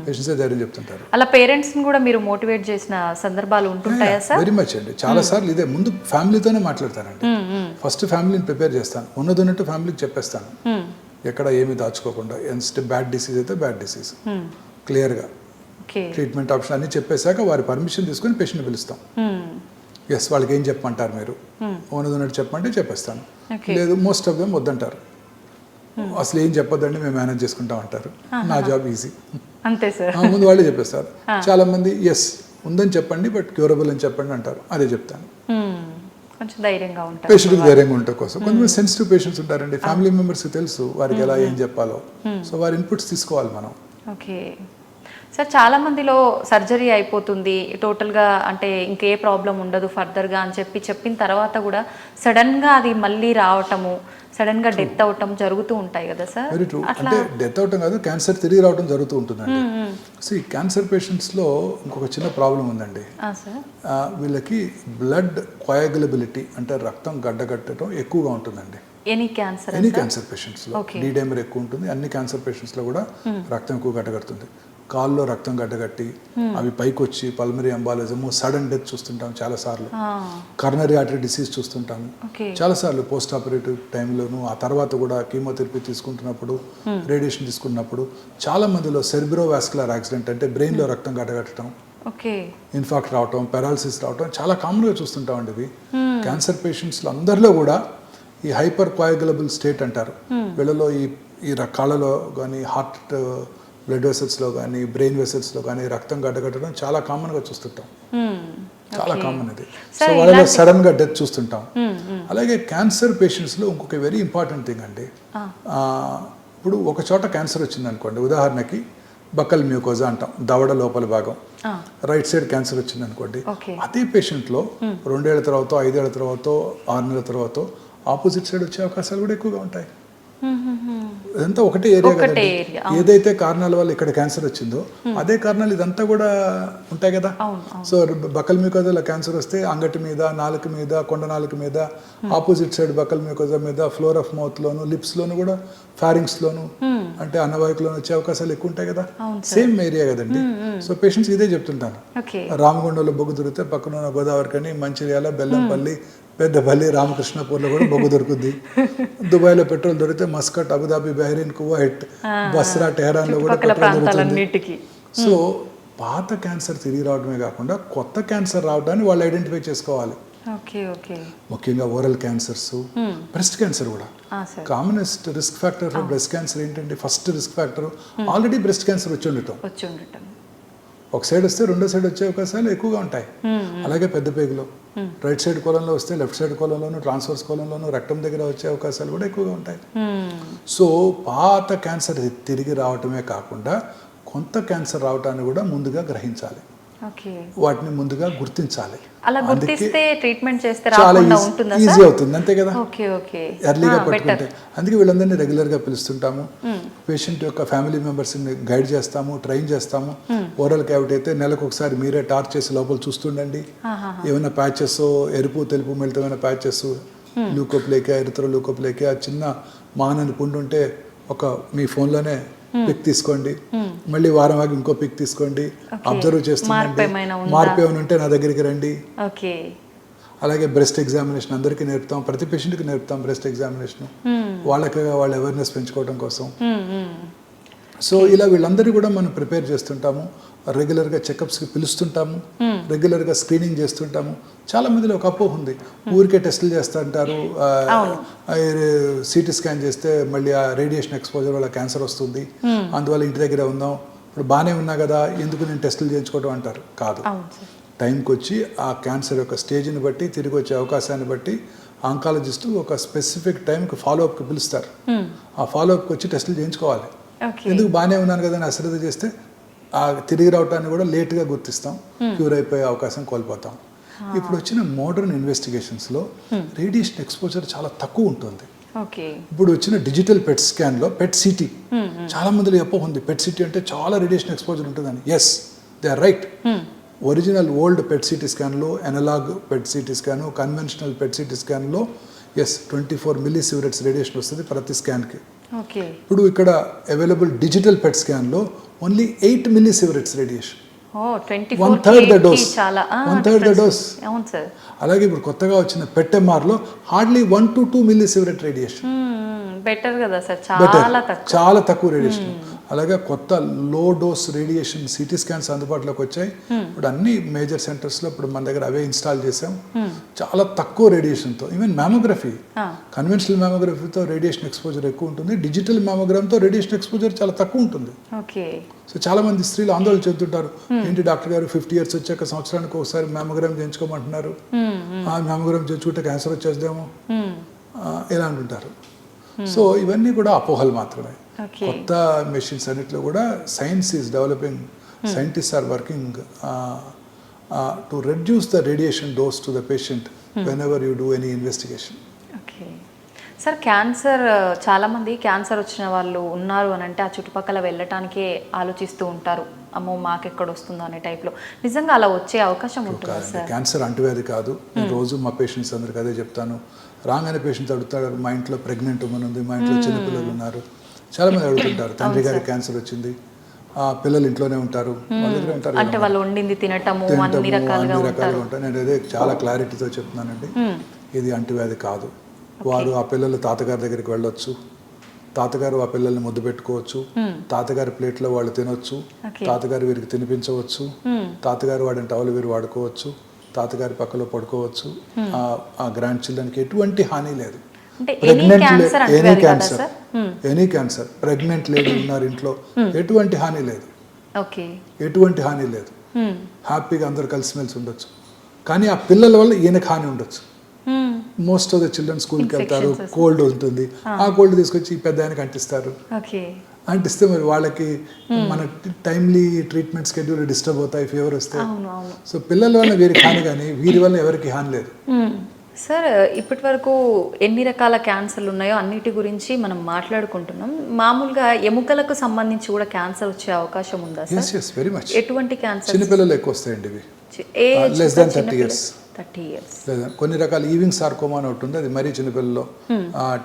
B: పేషెంట్సే ధైర్యం చెప్తుంటారు.
A: అలా పేరెంట్స్ని కూడా మీరు మోటివేట్ చేసిన సందర్భాలు ఉంటుంటాయా సార్?
B: వెరీ మచ్ అండి, చాలా సార్లు ఇదే ముందు ఫ్యామిలీతోనే మాట్లాడతానండి. ఫస్ట్ ఫ్యామిలీని ప్రిపేర్ చేస్తాను, ఉన్నట్టు ఫ్యామిలీకి చెప్పేస్తాను, ఎక్కడ ఏమి దాచుకోకుండా. బ్యాడ్ డిసీజ్ అయితే బ్యాడ్ డిసీజ్ క్లియర్గా ట్రీట్మెంట్ ఆప్షన్ అన్ని చెప్పేశాక వారి పర్మిషన్ తీసుకొని పేషెంట్ పిలుస్తాం. ఎస్, వాళ్ళకి ఏం చెప్పమంటారు మీరు, ఉన్నట్టు చెప్పమంటే చెప్పేస్తాను, లేదు మోస్ట్ ఆఫ్ దెమ్ వద్దంటారు, అసలు ఏం చెప్పొద్దండి మేము మేనేజ్ చేసుకుంటాం అంటారు. నా జాబ్ ఈజీ,
A: అంతే సార్.
B: ముందు వాళ్ళే చెప్పేస్తారు. చాలా మంది ఎస్ ఉందని చెప్పండి బట్ క్యూరబుల్ అని చెప్పండి అంటారు, అదే చెప్తాను. పేషెంట్కి ధైర్యంగా ఉండటం కోసం. కొంతమంది సెన్సిటివ్ పేషెంట్స్ ఉంటారండి, ఫ్యామిలీ మెంబర్స్కి తెలుసు వారికి ఎలా ఏం చెప్పాలో, సో వారి ఇన్పుట్స్ తీసుకోవాలి మనం.
A: ఓకే సార్, చాలా మందిలో సర్జరీ అయిపోతుంది టోటల్గా, అంటే ఇంకే ప్రాబ్లం ఉండదు ఫర్దర్గా అని చెప్పిన తర్వాత కూడా సడన్గా అది మళ్ళీ రావటము, సడన్గా డెత్ అవటం జరుగుతూ ఉంటాయి కదా సార్?
B: Very true. అంటే డెత్ అవటం కాదు, క్యాన్సర్ తిరిగి రావటం జరుగుతూ ఉంటుందండి. సో ఈ క్యాన్సర్ పేషెంట్స్లో ఇంకొక చిన్న ప్రాబ్లం ఉందండి. వీళ్ళకి బ్లడ్ కోయాగులబిలిటీ అంటే రక్తం గడ్డగట్టడం ఎక్కువగా ఉంటుందండి.
A: ఎనీ క్యాన్సర్
B: పేషెంట్స్లో డీ డైమర్ ఎక్కువ ఉంటుంది. అన్ని క్యాన్సర్ పేషెంట్స్లో కూడా రక్తం ఎక్కువ గడ్డగడుతుంది. కాల్లో రక్తం గడ్డగట్టి అవి పైకి వచ్చి పల్మరీ ఎంబాలిజము సడన్ డెత్ చూస్తుంటాం చాలాసార్లు. కర్నరీ ఆర్టరీ డిసీజ్ చూస్తుంటాము చాలాసార్లు పోస్ట్ ఆపరేటివ్ టైంలోను. ఆ తర్వాత కూడా కీమోథెరపీ తీసుకుంటున్నప్పుడు రేడియేషన్ తీసుకున్నప్పుడు చాలా మందిలో సెర్బ్రో వాస్కులర్ యాక్సిడెంట్ అంటే బ్రెయిన్లో రక్తం గడ్డగట్టడం, ఇన్ఫాక్ట్ రావటం, పారాలసిస్ రావటం చాలా కామన్గా చూస్తుంటామండి. ఇవి క్యాన్సర్ పేషెంట్స్లో అందరిలో కూడా ఈ హైపర్ కోయాగులబుల్ స్టేట్ అంటారు. వీళ్ళలో ఈ కాళ్ళలో కానీ హార్ట్ బ్లడ్ వెసల్స్లో కానీ బ్రెయిన్ వెసల్స్లో కానీ రక్తం గడ్డగట్టడం చాలా కామన్గా చూస్తుంటాం. చాలా కామన్ ఇది. సో వాళ్ళలో సడన్గా డెత్ చూస్తుంటాం. అలాగే క్యాన్సర్ పేషెంట్స్లో ఇంకొక వెరీ ఇంపార్టెంట్ థింగ్ అండి. ఇప్పుడు ఒక చోట క్యాన్సర్ వచ్చింది అనుకోండి, ఉదాహరణకి బకల్ మ్యూకోజా అంటాం, దవడ లోపల భాగం, రైట్ సైడ్ క్యాన్సర్ వచ్చింది అనుకోండి. అదే పేషెంట్లో 2 ఏళ్ల తర్వాత, 5 ఏళ్ల తర్వాత, 6 నెలల తర్వాత ఆపోజిట్ సైడ్ వచ్చే అవకాశాలు కూడా ఎక్కువగా ఉంటాయి. ఇదంతా ఒకటే ఏరియా కదండి. ఏదైతే కారణాల వల్ల ఇక్కడ క్యాన్సర్ వచ్చిందో అదే కారణాలు ఇదంతా కూడా ఉంటాయి కదా. సో బకల్ మ్యూకోజాలో క్యాన్సర్ వస్తే అంగటి మీద, నాలుక మీద, కొండ నాలుక మీద, ఆపోజిట్ సైడ్ బకల్ మ్యూకోజా మీద, ఫ్లోర్ ఆఫ్ మౌత్ లోను, లిప్స్ లోను కూడా, ఫారింగ్స్ లోను అంటే అన్నవాహికలోను వచ్చే అవకాశాలు ఎక్కువ ఉంటాయి కదా. సేమ్ ఏరియా కదండి. సో పేషెంట్స్ ఇదే చెప్తుంటాను. రామగుండంలో బొగ్గు దొరికితే పక్కన ఉన్న గోదావరి కని, మంచిర్యాల, బెల్లంపల్లి, పెద్దపల్లి, రామకృష్ణపూర్లో కూడా బొగ్గు దొరుకుద్ది. దుబాయ్లో పెట్రోల్ దొరికితే Muscat, Abu Dhabi, Bahrain, Kuwait, Basra, టెహరాన్లో కూడా పెట్రోల్ దొరుకుతుంది. సో పాత క్యాన్సర్ తిరిగి రావడమే కాకుండా కొత్త క్యాన్సర్ రావడాన్ని వాళ్ళు ఐడెంటిఫై చేసుకోవాలి. ముఖ్యంగా ఓరల్ క్యాన్సర్స్, బ్రెస్ట్ క్యాన్సర్ కూడా commonest risk factor for breast cancer ఏంటంటే, first risk factor already breast cancer వచ్చి ఉండటం. ఒక సైడ్ వస్తే రెండో సైడ్ వచ్చే అవకాశాలు ఎక్కువగా ఉంటాయి. అలాగే పెద్ద పేగులో రైట్ సైడ్ కోలంలో వస్తే లెఫ్ట్ సైడ్ కోలంలోను, ట్రాన్స్వర్స్ కోలంలోను, రక్తం దగ్గర వచ్చే అవకాశాలు కూడా ఎక్కువగా ఉంటాయి. సో పాత క్యాన్సర్ తిరిగి రావటమే కాకుండా కొత్త క్యాన్సర్ రావటాన్ని కూడా ముందుగా గ్రహించాలి, వాటిని ముందుగా గుర్తించాలి. చాలా ఈజీ అవుతుంది, అంతే కదా, ఎర్లీగా పట్టుకుంటే. అందుకే వీళ్ళందరినీ రెగ్యులర్గా పిలుస్తుంటాము. పేషెంట్ యొక్క ఫ్యామిలీ మెంబర్స్ని గైడ్ చేస్తాము, ట్రైన్ చేస్తాము. ఓరల్ క్యావిటీ అయితే నెలకు ఒకసారి మీరే టార్చ్ చేసి లోపల చూస్తుండండి. ఏమైనా ప్యాచెస్, ఎరుపు తెలుపు మిళితమైన ప్యాచెస్, ల్యూకోప్లేకియా, ఎరిథ్రోల్యూకోప్లేకియా, చిన్న మానని పుండు ఉంటే మీ ఫోన్లోనే పిక్ తీసుకోండి. మళ్ళీ వారం ఆగి ఇంకో పిక్ తీసుకోండి, అబ్జర్వ్ చేస్తుండండి. మార్పు ఏమైనా ఉంటే నా దగ్గరికి రండి. అలాగే బ్రెస్ట్ ఎగ్జామినేషన్ అందరికీ నేర్పుతాం, ప్రతి పేషెంట్కి నేర్పుతాం బ్రెస్ట్ ఎగ్జామినేషన్, వాళ్ళకి వాళ్ళ అవేర్నెస్ పెంచుకోవడం కోసం. సో ఇలా వీళ్ళందరూ కూడా మనం ప్రిపేర్ చేస్తుంటాము. రెగ్యులర్గా చెకప్స్కి పిలుస్తుంటాము, రెగ్యులర్గా స్క్రీనింగ్ చేస్తుంటాము. చాలా మందిలో ఒక అపోహ ఉంది, ఊరికే టెస్టులు చేస్తూ అంటారు, సిటీ స్కాన్ చేస్తే మళ్ళీ ఆ రేడియేషన్ ఎక్స్పోజర్ వల్ల క్యాన్సర్ వస్తుంది, అందువల్ల ఇంటి దగ్గర ఉందాం, ఇప్పుడు బాగానే ఉన్నా కదా ఎందుకు నేను టెస్టులు చేయించుకోవడం అంటారు. కాదు, టైంకి వచ్చి ఆ క్యాన్సర్ యొక్క స్టేజ్ని బట్టి, తిరిగి వచ్చే అవకాశాన్ని బట్టి ఆంకాలజిస్టు ఒక స్పెసిఫిక్ టైంకి ఫాలోఅప్కి పిలుస్తారు. ఆ ఫాలోఅప్కి వచ్చి టెస్టులు చేయించుకోవాలి. ఎందుకు బాగానే ఉన్నాను కదా అని అశ్రద్ధ చేస్తే ఆ తిరిగి రావటాన్ని కూడా లేట్గా గుర్తిస్తాం, క్యూర్ అయిపోయే అవకాశం కోల్పోతాం. ఇప్పుడు వచ్చిన మోడర్న్ ఇన్వెస్టిగేషన్స్లో రేడియేషన్ ఎక్స్పోజర్ చాలా తక్కువ ఉంటుంది. ఇప్పుడు వచ్చిన డిజిటల్ పెట్ స్కాన్లో పెట్ సిటీ, చాలా మందిలో అపోహ ఉంది పెట్ సిటీ అంటే చాలా రేడియేషన్ ఎక్స్పోజర్ ఉంటుందని. Yes, they are right. Original old PET CT స్కాన్లో, analog PET CT scan, conventional PET CT స్కాన్లో 24 మిల్లీసీవరెట్స్ రేడియేషన్ వస్తుంది ప్రతి స్కాన్కి. ఇప్పుడు ఇక్కడ అవైలబుల్ డిజిటల్ పెట్ స్కాన్లో only 8 millisieverts radiation, 1/3 the dose, 1/3 the dose. అలాగే ఇప్పుడు కొత్తగా వచ్చిన పెట్ ఎంఆర్లో hardly 1 to 2 millisievert radiation.
A: Better కదా సార్,
B: చాలా తక్కువ రేడియేషన్. అలాగే కొత్త low dose radiation CT scans అందుబాటులోకి వచ్చాయి. ఇప్పుడు అన్ని మేజర్ సెంటర్స్లో ఇప్పుడు మన దగ్గర అవే ఇన్స్టాల్ చేసాం. చాలా తక్కువ రేడియేషన్తో, ఈవెన్ మ్యామోగ్రఫీ, కన్వెన్షనల్ మ్యామోగ్రఫీతో రేడియేషన్ ఎక్స్పోజర్ ఎక్కువ ఉంటుంది, డిజిటల్ మ్యామోగ్రామ్తో రేడియేషన్ ఎక్స్పోజర్ చాలా తక్కువ ఉంటుంది. సో చాలా మంది స్త్రీలు ఆందోళన చెందుతుంటారు, ఏంటి డాక్టర్ గారు 50 years వచ్చాక సంవత్సరానికి ఒకసారి మ్యామోగ్రామ్ చేయించుకోమంటున్నారు, ఆ మ్యామోగ్రామ్ చేయించుకుంటే క్యాన్సర్ వచ్చేద్దాము ఇలా అంటుంటారు. సో ఇవన్నీ కూడా అపోహలు మాత్రమే. కొత్త మెషిన్స్ అన్నిట్లో కూడా science is developing, scientist are working to reduce the radiation dose to the patient whenever you do any investigation.
A: Sir, cancer, చాలామంది క్యాన్సర్ వచ్చిన వాళ్ళు ఉన్నారు అని అంటే ఆ చుట్టుపక్కల వెళ్ళటానికే ఆలోచిస్తూ ఉంటారు, అమ్మో మాకెక్కడ వస్తుందో అనే టైప్లో. నిజంగా అలా వచ్చే అవకాశం ఉంటుందా సార్?
B: క్యాన్సర్ అంటువ్యాధి కాదు. నేను రోజు మా పేషెంట్స్ అందరికి అదే చెప్తాను. రాగానే పేషెంట్స్ అడుగుతారు, మా ఇంట్లో ప్రెగ్నెంట్ ఉమెన్ ఉంది, మా ఇంట్లో చిన్నపిల్లలు ఉన్నారు. చాలామంది అడుగుతుంటారు, తండ్రి గారికి క్యాన్సర్ వచ్చింది, పిల్లలు ఇంట్లోనే ఉంటారు, వాళ్ళ దగ్గర ఉంటారు
A: అంటే వాళ్ళు వండింది తినటము అన్ని రకాలుగా
B: ఉంటారు. నేను అదే చాలా క్లారిటీతో చెప్తున్నానండి. ఇది అంటువ్యాధి కాదు. వారు ఆ పిల్లలు తాతగారి దగ్గరికి వెళ్ళొచ్చు, తాతగారు ఆ పిల్లల్ని ముద్దు పెట్టుకోవచ్చు, తాతగారి ప్లేట్లో వాళ్ళు తినొచ్చు, తాతగారు వీరికి తినిపించవచ్చు, తాతగారు వాడిన టవల్ వీరు వాడుకోవచ్చు, తాతగారి పక్కలో పడుకోవచ్చు. ఆ గ్రాండ్ చిల్డ్రన్కి ఎటువంటి హాని లేదు. ఎనీ క్యాన్సర్ ప్రెగ్నెంట్ లేడీ ఉన్నారు ఇంట్లో, ఎటువంటి హాని లేదు, ఎటువంటి హాని లేదు. హ్యాపీగా అందరు కలిసిమెలిసి ఉండొచ్చు. కానీ ఆ పిల్లల వల్ల ఈయనకి హాని ఉండొచ్చు. మోస్ట్ ఆఫ్ ద చిల్డ్రన్ స్కూల్కి వెళ్తారు, కోల్డ్ ఉంటుంది, ఆ కోల్డ్ తీసుకొచ్చి పెద్ద ఆయనకి అంటిస్తారు. అంటిస్తే మరి వాళ్ళకి మన టైమ్లీ ట్రీట్మెంట్ స్కెడ్యూల్ డిస్టర్బ్ అవుతాయి, ఫీవర్ వస్తే. సో పిల్లల వల్ల వీరికి హాని, కానీ వీరి వల్ల ఎవరికి హాని లేదు.
A: సార్, ఇప్పటి వరకు ఎన్ని రకాల క్యాన్సర్లు ఉన్నాయో అన్నిటి గురించి మనం మాట్లాడుకుంటున్నాం. మామూలుగా ఎముకలకు సంబంధించి కూడా క్యాన్సర్ వచ్చే అవకాశం ఉందా సార్?
B: yes very much.
A: ఎటువంటి క్యాన్సర్?
B: చిన్నపిల్లలు ఎక్కువ వస్తాయండి ఇవి, లెస్ దాన్ 30 years. కొన్ని రకాల ఈవింగ్ సార్కోమా అని ఒకటి ఉంది, అది మరీ చిన్నపిల్లల్లో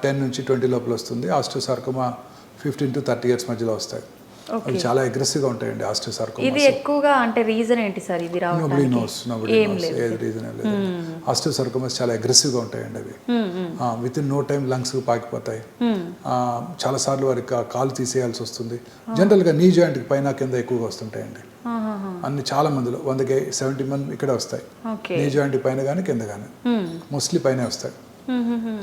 B: 10 నుంచి 20 లోపల వస్తుంది. ఆస్టియోసార్కోమా 15 to 30 years మధ్యలో వస్తాయి. అవి చాలా అగ్రెసివ్గా ఉంటాయండి ఆస్టియోసార్కోమా.
A: ఇది ఎక్కువగా అంటే రీజన్ ఏంటి సార్ ఇది రావడానికి?
B: నోబడీ నోస్ ఏది రీజన్ లేదు. ఆస్టియోసార్కోమాస్ చాలా అగ్రెసివ్గా ఉంటాయండి అవి. With in no time lungs పాకిపోతాయి. చాలా సార్లు వారికి కాలు తీసేయాల్సి వస్తుంది. జనరల్గా నీ జాయింట్కి పైన కింద ఎక్కువగా వస్తుంటాయండి అన్ని. చాలా మందిలో 100కి 70 మంది ఇక్కడే వస్తాయి. నీ జాయింట్ పైన కానీ కింద కానీ, మోస్ట్లీ పైన వస్తాయి.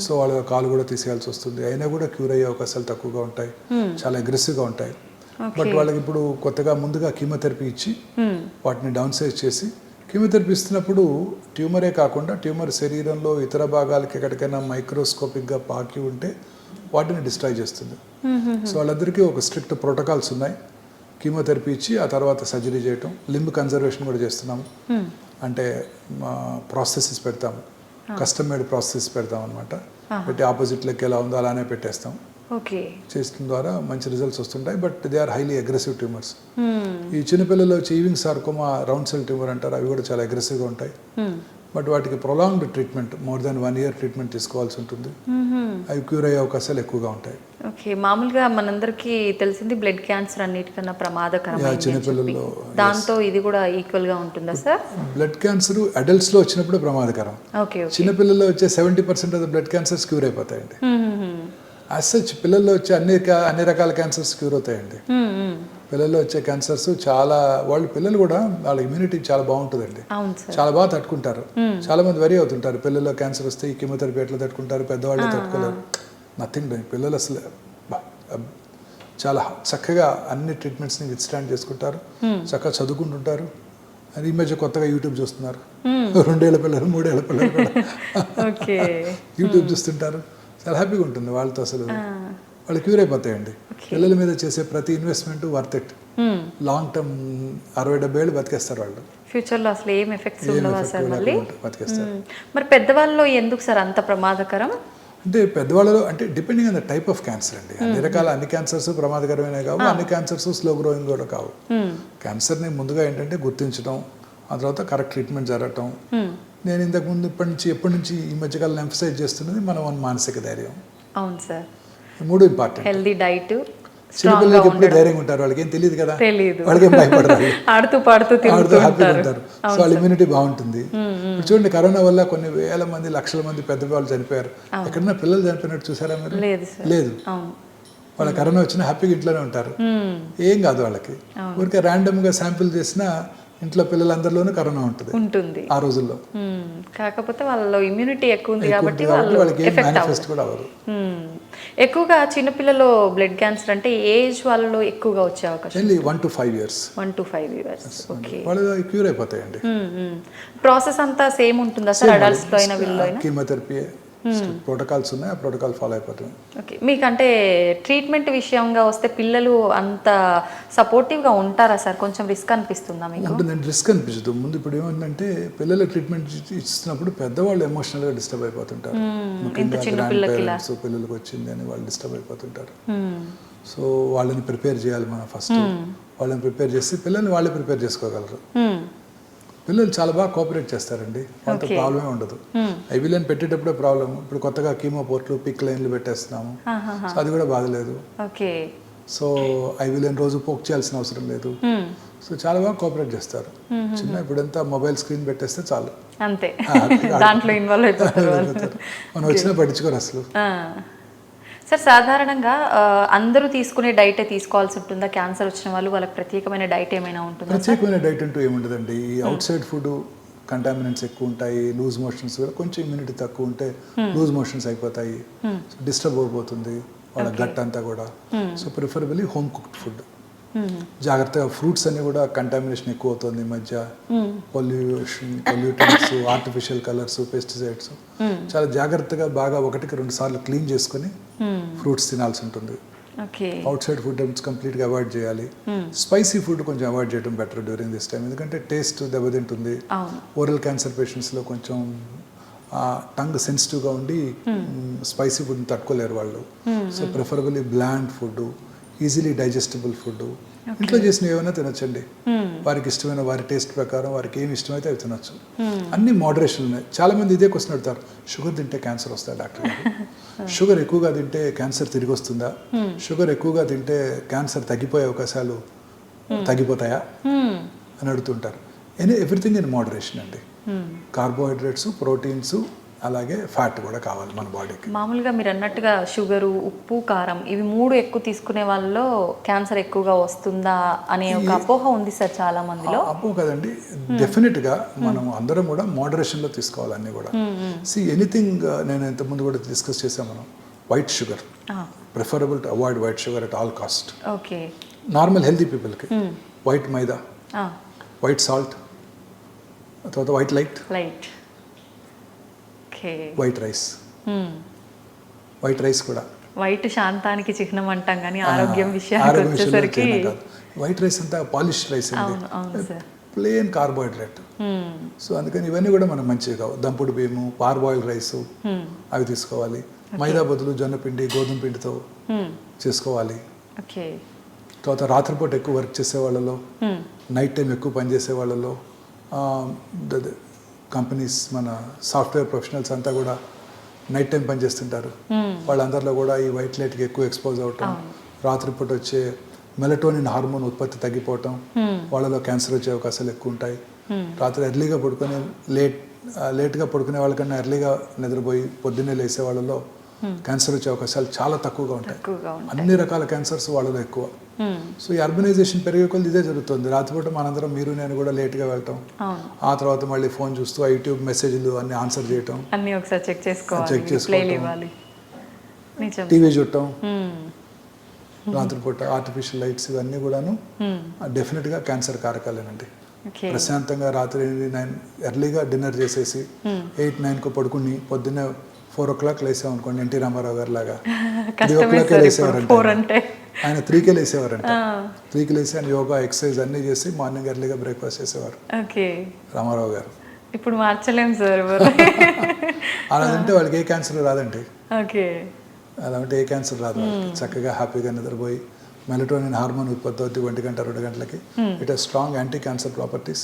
B: సో వాళ్ళ కాలు కూడా తీసేయాల్సి వస్తుంది. అయినా కూడా క్యూర్ అయ్యే అవకాశాలు తక్కువగా ఉంటాయి, చాలా అగ్రెసివ్గా ఉంటాయి. బట్ వాళ్ళకి ఇప్పుడు కొత్తగా ముందుగా కీమోథెరపీ ఇచ్చి వాటిని డౌన్ సైజ్ చేసి, కీమోథెరపీ ఇస్తున్నప్పుడు ట్యూమరే కాకుండా ట్యూమర్ శరీరంలో ఇతర భాగాలకి ఎక్కడికైనా మైక్రోస్కోపిక్గా పాకి ఉంటే వాటిని డిస్ట్రాయ్ చేస్తుంది. సో వాళ్ళందరికీ ఒక స్ట్రిక్ట్ ప్రోటోకాల్స్ ఉన్నాయి. కీమోథెరపీ ఇచ్చి ఆ తర్వాత సర్జరీ చేయటం, లింబ్ కన్జర్వేషన్ కూడా చేస్తున్నాము. అంటే ప్రాసెసెస్ పెడతాము, కస్టమ్ మేడ్ ప్రాసెస్ పెడతాం అనమాట. పెట్టి ఆపోజిట్ లెక్క ఎలా ఉందో అలానే పెట్టేస్తాం. చేసిన ద్వారా మంచి రిజల్ట్స్ వస్తుంటాయి. But they are highly aggressive tumours. ఈ చిన్నపిల్లలు వచ్చి Ewing sarcoma, round cell tumour అంటారు, అవి కూడా చాలా అగ్రెసివ్గా ఉంటాయి. బట్ వాటికి prolonged treatment, more than 1 year treatment తీసుకోవాల్సి ఉంటుంది. అవి క్యూర్ అయ్యే అవకాశాలు ఎక్కువగా ఉంటాయి.
A: మామూలుగా మనందరికీ తెలిసింది బ్లడ్ క్యాన్సర్ అన్నిటికన్నా ప్రమాదకరం
B: చిన్నపిల్లల్లో.
A: దాంతో ఇది కూడా ఈక్వల్ గా ఉంటుందా సార్?
B: బ్లడ్ క్యాన్సర్ అడల్ట్స్ లో వచ్చినప్పుడు ప్రమాదకరం. చిన్నపిల్లల్లో వచ్చే 70% of the blood cancers cure అయిపోతాయండి. యాజ్ సచ్ పిల్లల్లో వచ్చే అన్ని రకాల క్యాన్సర్స్ క్యూర్ అవుతాయండి. పిల్లల్లో వచ్చే క్యాన్సర్స్ చాలా, పిల్లలు కూడా వాళ్ళ ఇమ్యూనిటీ చాలా బాగుంటుందండి, చాలా బాగా తట్టుకుంటారు. చాలా మంది వరి అవుతుంటారు, పిల్లల్లో క్యాన్సర్ వస్తే ఈ కీమోథెరపీ ఎట్లా తట్టుకుంటారు, పెద్దవాళ్ళు తట్టుకోలేరు. Nothing doing. పిల్లలు అసలు చాలా చక్కగా అన్ని ట్రీట్మెంట్స్ని విత్స్టాండ్ చేసుకుంటారు, చక్కగా చదువుకుంటుంటారు. అది ఈ మధ్య కొత్తగా యూట్యూబ్ చూస్తున్నారు, 2 ఏళ్ల పిల్లలు 3 ఏళ్ల పిల్లలు కూడా యూట్యూబ్ చూస్తుంటారు. చాలా హ్యాపీగా ఉంటుంది వాళ్ళతో. అసలు వాళ్ళు క్యూర్ అయిపోతాయండి. పిల్లల మీద చేసే ప్రతి investment worth it. Long term 60-70 ఏళ్ళు బతికేస్తారు వాళ్ళు.
A: ఫ్యూచర్లో అసలు ఏం ఎఫెక్ట్స్ ఉండవా సార్ మళ్ళీ? బతికేస్తారు. మరి పెద్దవాళ్ళలో ఎందుకు సార్ అంత ప్రమాదకరం?
B: అంటే పెద్దవాళ్ళలో అంటే depending on the type of cancer అండి. అన్ని క్యాన్సర్స్ ప్రమాదకరమైన కావు, అన్ని క్యాన్సర్స్ స్లో గ్రోయింగ్ కూడా కావు. క్యాన్సర్ని ముందుగా ఏంటంటే గుర్తించడం, ఆ తర్వాత కరెక్ట్ ట్రీట్మెంట్ జరగటం. నేను ఇంతకు ముందు ఎప్పటి నుంచి ఈ మధ్యకాలం ఎంఫసైజ్ చేస్తున్నది మన మానసిక ధైర్యం.
A: అవును సార్,
B: 3 ఇంపార్టెంట్.
A: Healthy diet.
B: చిన్నపిల్లలకి ఎప్పుడు ధైర్యంగా ఉంటారు, వాళ్ళకి ఏం తెలియదు కదా, వాళ్ళకి ఏం భయపడరు,
A: ఆడుతూ పాడుతూ
B: హ్యాపీగా ఉంటారు. సో వాళ్ళ ఇమ్యూనిటీ బాగుంటుంది. ఇప్పుడు చూడండి, కరోనా వల్ల కొన్ని వేల మంది, లక్షల మంది పెద్దవాళ్ళు చనిపోయారు. ఎక్కడన్నా పిల్లలు చనిపోయినట్టు చూసారా మీరు? లేదు. వాళ్ళ కరోనా వచ్చినా హ్యాపీగా ఇంట్లోనే ఉంటారు, ఏం కాదు వాళ్ళకి. ఊరికే ర్యాండమ్గా శాంపిల్ చేసినా ఇంట్లో పిల్లలందరిలోనూ కరోనా ఉంటుంది ఆ రోజుల్లో.
A: కాకపోతే వాళ్ళలో ఇమ్యూనిటీ ఎక్కువ ఉంది కాబట్టి
B: వాళ్ళకి మేనిఫెస్ట్ కూడా అవ్వదు.
A: ఎక్కువగా చిన్నపిల్లలు బ్లడ్ క్యాన్సర్ అంటే ఏజ్ వాళ్ళలో ఎక్కువగా వచ్చే అవకాశం?
B: 1 to 5 years.
A: 1 to 5 years. Okay.
B: వాళ్ళు క్యూర్ అయిపోతాయండి.
A: ప్రాసెస్ అంతా సేమ్ ఉంటుందా సార్ అడల్ట్స్ లో అయినా వీళ్ళలో అయినా?
B: కీమోథెరపీ ప్రోటోకాల్స్ ఉన్నాయి, ఆ ప్రోటోకాల్ ఫాలో అయిపోతుంది.
A: ఓకే. మీకంటే ట్రీట్మెంట్ విషయంగా వస్తే పిల్లలు అంత సపోర్టివ్గా ఉంటారా సార్? కొంచెం రిస్క్ అనిపిస్తుందా మీకు?
B: ఉంటుందండి, రిస్క్ అనిపిస్తుంది. ముందు ఇప్పుడు ఏమంటే పిల్లలకు ట్రీట్మెంట్ ఇస్తున్నప్పుడు పెద్దవాళ్ళు ఎమోషనల్గా డిస్టర్బ్ అయిపోతుంటారు. పిల్లలకు వచ్చింది అని వాళ్ళు డిస్టర్బ్ అయిపోతుంటారు. సో వాళ్ళని ప్రిపేర్ చేయాలి మనం ఫస్ట్. వాళ్ళని ప్రిపేర్ చేసి పిల్లల్ని వాళ్ళే ప్రిపేర్ చేసుకోగలరు. పిల్లలు చాలా బాగా కోఆపరేట్ చేస్తారండి, వాళ్ళతో ప్రాబ్లమే ఉండదు. ఐవీలైన్ పెట్టేటప్పుడే ప్రాబ్లమ్. ఇప్పుడు కొత్తగా కీమో పోర్ట్లు, పిక్ లైన్లు పెట్టేస్తున్నాము, సో అది కూడా బాధలేదు. సో అవి లేని రోజు పోక్ చేయాల్సిన అవసరం లేదు. సో చాలా బాగా కోఆపరేట్ చేస్తారు. చిన్న ఇప్పుడంతా మొబైల్ స్క్రీన్ పెట్టేస్తే చాలు,
A: అంతే, దాంట్లో ఇన్వాల్వ్ అయిపోతారు.
B: మనం వచ్చినా పట్టించుకోరు అసలు.
A: సార్, సాధారణంగా అందరూ తీసుకునే డైటే తీసుకోవాల్సి ఉంటుందా? క్యాన్సర్ వచ్చిన వాళ్ళు వాళ్ళకి ప్రత్యేకమైన డైట్ ఏమైనా ఉంటుందా?
B: ప్రత్యేకమైన డైట్ అంటూ ఏముండదండి. అవుట్ సైడ్ ఫుడ్ కంటామినెంట్స్ ఎక్కువ ఉంటాయి, లూజ్ మోషన్స్ కూడా కొంచెం ఇమ్యూనిటీ తక్కువ ఉంటే లూజ్ మోషన్స్ అయిపోతాయి, డిస్టర్బ్ అయిపోతుంది వాళ్ళ గట్ అంతా కూడా. So preferably home cooked food. జాగ్రత్తగా ఫ్రూట్స్ అన్ని కూడా కంటామినేషన్ ఎక్కువ అవుతుంది ఈ మధ్య, పొల్యూటెంట్స్, ఆర్టిఫిషియల్ కలర్స్, పెస్టిసైడ్స్. చాలా జాగ్రత్తగా బాగా 1-2 సార్లు క్లీన్ చేసుకుని ఫ్రూట్స్ తినాల్సి ఉంటుంది. అవుట్ సైడ్ ఫుడ్ కంప్లీట్గా అవాయిడ్ చేయాలి. స్పైసీ ఫుడ్ కొంచెం అవాయిడ్ చేయడం బెటర్ డ్యూరింగ్ దిస్ టైం, ఎందుకంటే టేస్ట్ దెబ్బతింటుంది. ఓరల్ క్యాన్సర్ పేషెంట్స్లో కొంచెం టంగ్ సెన్సిటివ్గా ఉండి స్పైసీ ఫుడ్ని తట్టుకోలేరు వాళ్ళు. So preferably bland food, easily digestible food, ఇంట్లో చేసిన ఏమైనా తినొచ్చండి. వారికి ఇష్టమైన, వారి టేస్ట్ ప్రకారం వారికి ఏమి ఇష్టమైతే అవి తినొచ్చు. అన్ని మోడరేషన్ ఉన్నాయి. చాలా మంది ఇదే క్వశ్చన్ అడుగుతారు, షుగర్ తింటే క్యాన్సర్ వస్తుందా డాక్టర్ గారు? షుగర్ ఎక్కువగా తింటే క్యాన్సర్ తిరిగి వస్తుందా? షుగర్ ఎక్కువగా తింటే క్యాన్సర్ తగ్గిపోయే అవకాశాలు తగ్గిపోతాయా అని అడుగుతుంటారు. ఎవ్రీథింగ్ ఇన్ మోడరేషన్ అండి. కార్బోహైడ్రేట్స్, ప్రోటీన్స్, అలాగే ఫ్యాట్ కూడా కావాలి మన బాడీకి.
A: మామూలుగా మీరు అన్నట్టుగా షుగరు, ఉప్పు, కారం ఇవి 3 ఎక్కువ తీసుకునే వాళ్ళలో క్యాన్సర్ ఎక్కువగా వస్తుందా అనే ఒక అపోహ ఉంది సార్ చాలా మందిలో.
B: అపోహ కదండి, డెఫినెట్గా మనం అందరం కూడా మోడరేషన్లో తీసుకోవాలి అన్నీ కూడా. ఎనీథింగ్ నేను ఇంతకుముందు కూడా డిస్కస్ చేసాం మనం. White sugar preferable to avoid white sugar at all cost.
A: Okay.
B: Normal healthy పీపుల్కి వైట్ మైదా, వైట్ సాల్ట్, తర్వాత white light, white rice. White rice కూడా
A: వైట్ శాంతానికి చిహ్నం అంటాం, కానీ ఆరోగ్యం విషయానికి వచ్చేసరికి
B: వైట్ రైస్ అంతా పాలిష్ రైస్ అండి, ప్లేన్ కార్బోహైడ్రేట్. సో అందుకని ఇవన్నీ కూడా మనకు మంచివి కావు. దంపుడు బియ్యము, పార్బాయిల్ రైస్ అవి తీసుకోవాలి. మైదా బదులు జొన్న పిండి, గోధుమ పిండితో చేసుకోవాలి. తర్వాత రాత్రిపూట ఎక్కువ వర్క్ చేసే వాళ్ళలో, నైట్ టైం ఎక్కువ పనిచేసే వాళ్ళలో, కంపెనీస్, మన సాఫ్ట్వేర్ ప్రొఫెషనల్స్ అంతా కూడా నైట్ టైం పనిచేస్తుంటారు. వాళ్ళందరిలో కూడా ఈ వైట్ లైట్కి ఎక్కువ ఎక్స్పోజ్ అవటం, రాత్రిపూట వచ్చే మెలటోనిన్ హార్మోన్ ఉత్పత్తి తగ్గిపోవటం, వాళ్ళలో క్యాన్సర్ వచ్చే అవకాశాలు ఎక్కువ ఉంటాయి. రాత్రి ఎర్లీగా పడుకొని లేట్గా పడుకునే వాళ్ళకన్నా ఎర్లీగా నిద్రపోయి పొద్దున్నే లేసే వాళ్ళలో క్యాన్సర్ వచ్చే అవకాశాలు చాలా తక్కువగా ఉంటాయి. అన్ని రకాల క్యాన్సర్స్ వాళ్ళలో ఎక్కువ. సో ఈ అర్బనైజేషన్ పెరిగే కొద్ది ఇదే జరుగుతుంది. రాత్రిపూట మనందరం, మీరు నేను కూడా లేట్గా వెళ్తాం, ఆ తర్వాత మళ్ళీ ఫోన్ చూస్తూ యూట్యూబ్ మెసేజ్లు అన్ని ఆన్సర్ చేయటం,
A: అన్ని ఒకసారి చెక్ చేసుకోవాలి,
B: టీవీ చూడటం, రాత్రిపూట ఆర్టిఫిషియల్ లైట్స్, ఇవన్నీ కూడాను డెఫినెట్గా క్యాన్సర్ కారకాలేనండి. ప్రశాంతంగా రాత్రి 9 ఎర్లీగా డిన్నర్ చేసేసి 8-9కు పడుకుని పొద్దున్నే 4 o'clock లేసాం అనుకోండి, ఎన్టీ రామారావు గారి లాగా 3 o'clock లేసేవారంటే, ఆయన 3కే లేసేవారంట. 3కి లేసి ఆయన యోగా, ఎక్సర్సైజ్ అన్నీ చేసి మార్నింగ్ ఎర్లీగా బ్రేక్ఫాస్ట్ చేసేవారు రామారావు గారు.
A: ఇప్పుడు మార్చలేం సార్.
B: అలా తింటే వాళ్ళకి ఏ క్యాన్సర్ రాదండి. అలా అంటే ఏ క్యాన్సర్ రాదు. చక్కగా హ్యాపీగా నిద్రపోయి మెలటోనిన్ హార్మోన్ ఉత్పత్తి అవుతుంది 1 గంట 2 గంటలకి. It has strong anti cancer properties.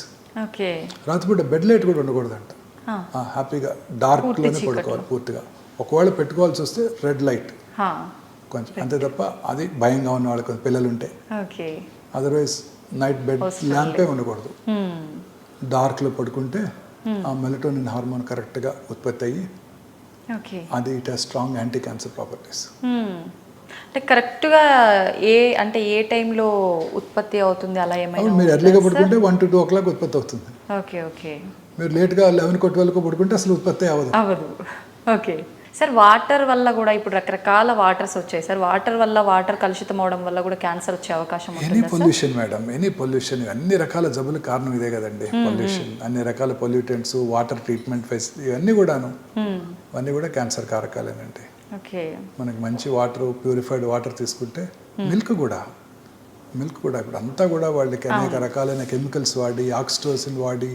B: రాత్రిపూట బెడ్ లైట్ కూడా ఉండకూడదంట. హ్యాపీగా డార్క్లోనే పడుకోవాలి పూర్తిగా. ఒకవేళ పెట్టుకోవాల్సి వస్తే రెడ్ లైట్ కొంచెం, అంతే తప్ప అది భయంగా ఉన్న వాళ్ళకి పిల్లలు ఉంటే. అదర్వైజ్ నైట్ బెడ్ ల్యాంపే ఉండకూడదు. డార్క్లో పడుకుంటే ఆ మెలటోనిన్ హార్మోన్ కరెక్ట్గా ఉత్పత్తి అయ్యి అది it has strong anti cancer properties.
A: అంటే కరెక్ట్గా ఏ టైంలో ఉత్పత్తి అవుతుంది అలా ఏమైనా?
B: మీరు ఎర్లీగా పడుకుంటే 1 to 2 o'clock ఉత్పత్తి అవుతుంది. మీరు లేట్గా 11 or 12 పడుకుంటే అసలు ఉత్పత్తి అవ్వదు.
A: సార్, వాటర్ వల్ల కూడా ఇప్పుడు రకరకాల వాటర్స్ వచ్చాయి సార్. వాటర్ కలుషితం అవడం వల్ల కూడా క్యాన్సర్ వచ్చే అవకాశం ఉంది.
B: Any pollution madam, any pollution, అన్ని రకాల జబ్బులకు కారణం ఇదే కదండి. పొల్యూషన్, అన్ని రకాల పొల్యూటెంట్స్, వాటర్ ట్రీట్మెంట్ ఇవన్నీ కూడాను, ఇవన్నీ కూడా క్యాన్సర్ కారకాలేనండి. మనకి మంచి వాటర్, ప్యూరిఫైడ్ వాటర్ తీసుకుంటే, మిల్క్ కూడా ఇప్పుడు అంతా కూడా వాళ్ళకి అనేక రకాలైన కెమికల్స్ వాడి, ఆక్సిటోసిన్ వాడి,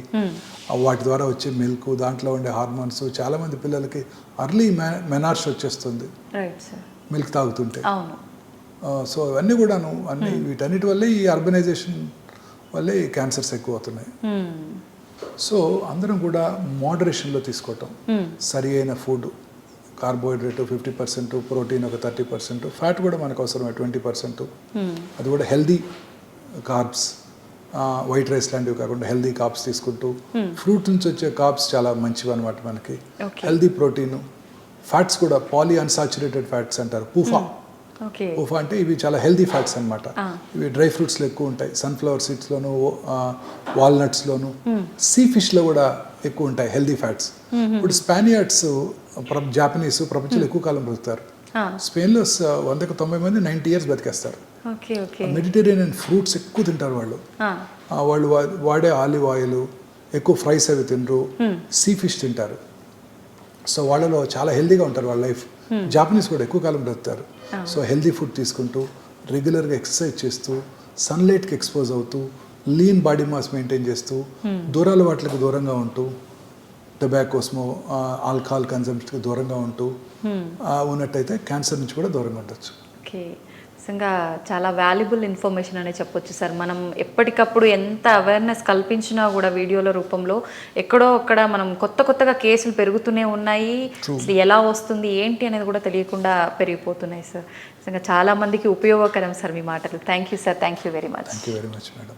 B: వాటి ద్వారా వచ్చే మిల్క్, దాంట్లో ఉండే హార్మోన్స్, చాలా మంది పిల్లలకి అర్లీ మెనార్ష్ వచ్చేస్తుంది మిల్క్ తాగుతుంటే. సో ఇవన్నీ కూడాను, వీటన్నిటి వల్లే, ఈ అర్బనైజేషన్ వల్లే ఈ క్యాన్సర్స్ ఎక్కువ అవుతున్నాయి. సో అందరం కూడా మోడరేషన్లో తీసుకోవటం, సరి అయిన ఫుడ్, కార్బోహైడ్రేట్ 50%, ప్రోటీన్ ఒక 30%, ఫ్యాట్ కూడా మనకు అవసరమే 20%. అది కూడా హెల్దీ కార్బ్స్, వైట్ రైస్ లాంటివి కాకుండా హెల్దీ కార్బ్స్ తీసుకుంటూ, ఫ్రూట్ నుంచి వచ్చే కార్బ్స్ చాలా మంచివి అనమాట మనకి. హెల్దీ ప్రోటీన్, ఫ్యాట్స్ కూడా పాలీ అన్సాచురేటెడ్ ఫ్యాట్స్ అంటారు, పూఫా. పూఫా అంటే ఇవి చాలా హెల్దీ ఫ్యాట్స్ అనమాట. ఇవి డ్రై ఫ్రూట్స్లో ఎక్కువ ఉంటాయి, సన్ఫ్లవర్ సీడ్స్లోను, వాల్నట్స్లోను, సీ ఫిష్లో కూడా ఎక్కువ ఉంటాయి హెల్దీ ఫ్యాట్స్. ఇప్పుడు స్పానియర్డ్స్, జాపనీస్ ప్రపంచంలో ఎక్కువ కాలం బ్రతుకుతారు. స్పెయిన్లో 100కు 90 మంది 90 years బతికేస్తారు. మెడిటరేనియన్ ఫ్రూట్స్ ఎక్కువ తింటారు వాళ్ళు. వాళ్ళు వాడే ఆలివ్ ఆయిల్, ఎక్కువ ఫ్రైస్ అవి తినరు, సీ ఫిష్ తింటారు. సో వాళ్ళలో చాలా హెల్దీగా ఉంటారు వాళ్ళ లైఫ్. జాపనీస్ కూడా ఎక్కువ కాలం బ్రతుకుతారు. సో హెల్దీ ఫుడ్ తీసుకుంటూ, రెగ్యులర్గా ఎక్సర్సైజ్ చేస్తూ, సన్లైట్కి ఎక్స్పోజ్ అవుతూ, లీన్ బాడీ మాస్ మెయింటైన్ చేస్తూ, దూరాల వాటికి దూరంగా ఉంటూ, టొబాకోస్మో, ఆల్కహాల్ కన్సంప్షన్కి దూరంగా ఉంటూ ఉన్నట్టయితే క్యాన్సర్ నుంచి కూడా దూరంగా ఉండొచ్చు.
A: ఓకే, నిజంగా చాలా వాల్యుబుల్ ఇన్ఫర్మేషన్ అనే చెప్పొచ్చు సార్. మనం ఎప్పటికప్పుడు ఎంత అవేర్నెస్ కల్పించినా కూడా వీడియోల రూపంలో ఎక్కడో అక్కడ మనం కొత్తగా కేసులు పెరుగుతూనే ఉన్నాయి. అసలు ఎలా వస్తుంది ఏంటి అనేది కూడా తెలియకుండా పెరిగిపోతున్నాయి సార్. నిజంగా చాలా మందికి ఉపయోగకరం సార్ మీ మాటలు. Thank you sir, thank you very much.
B: Thank you very much madam.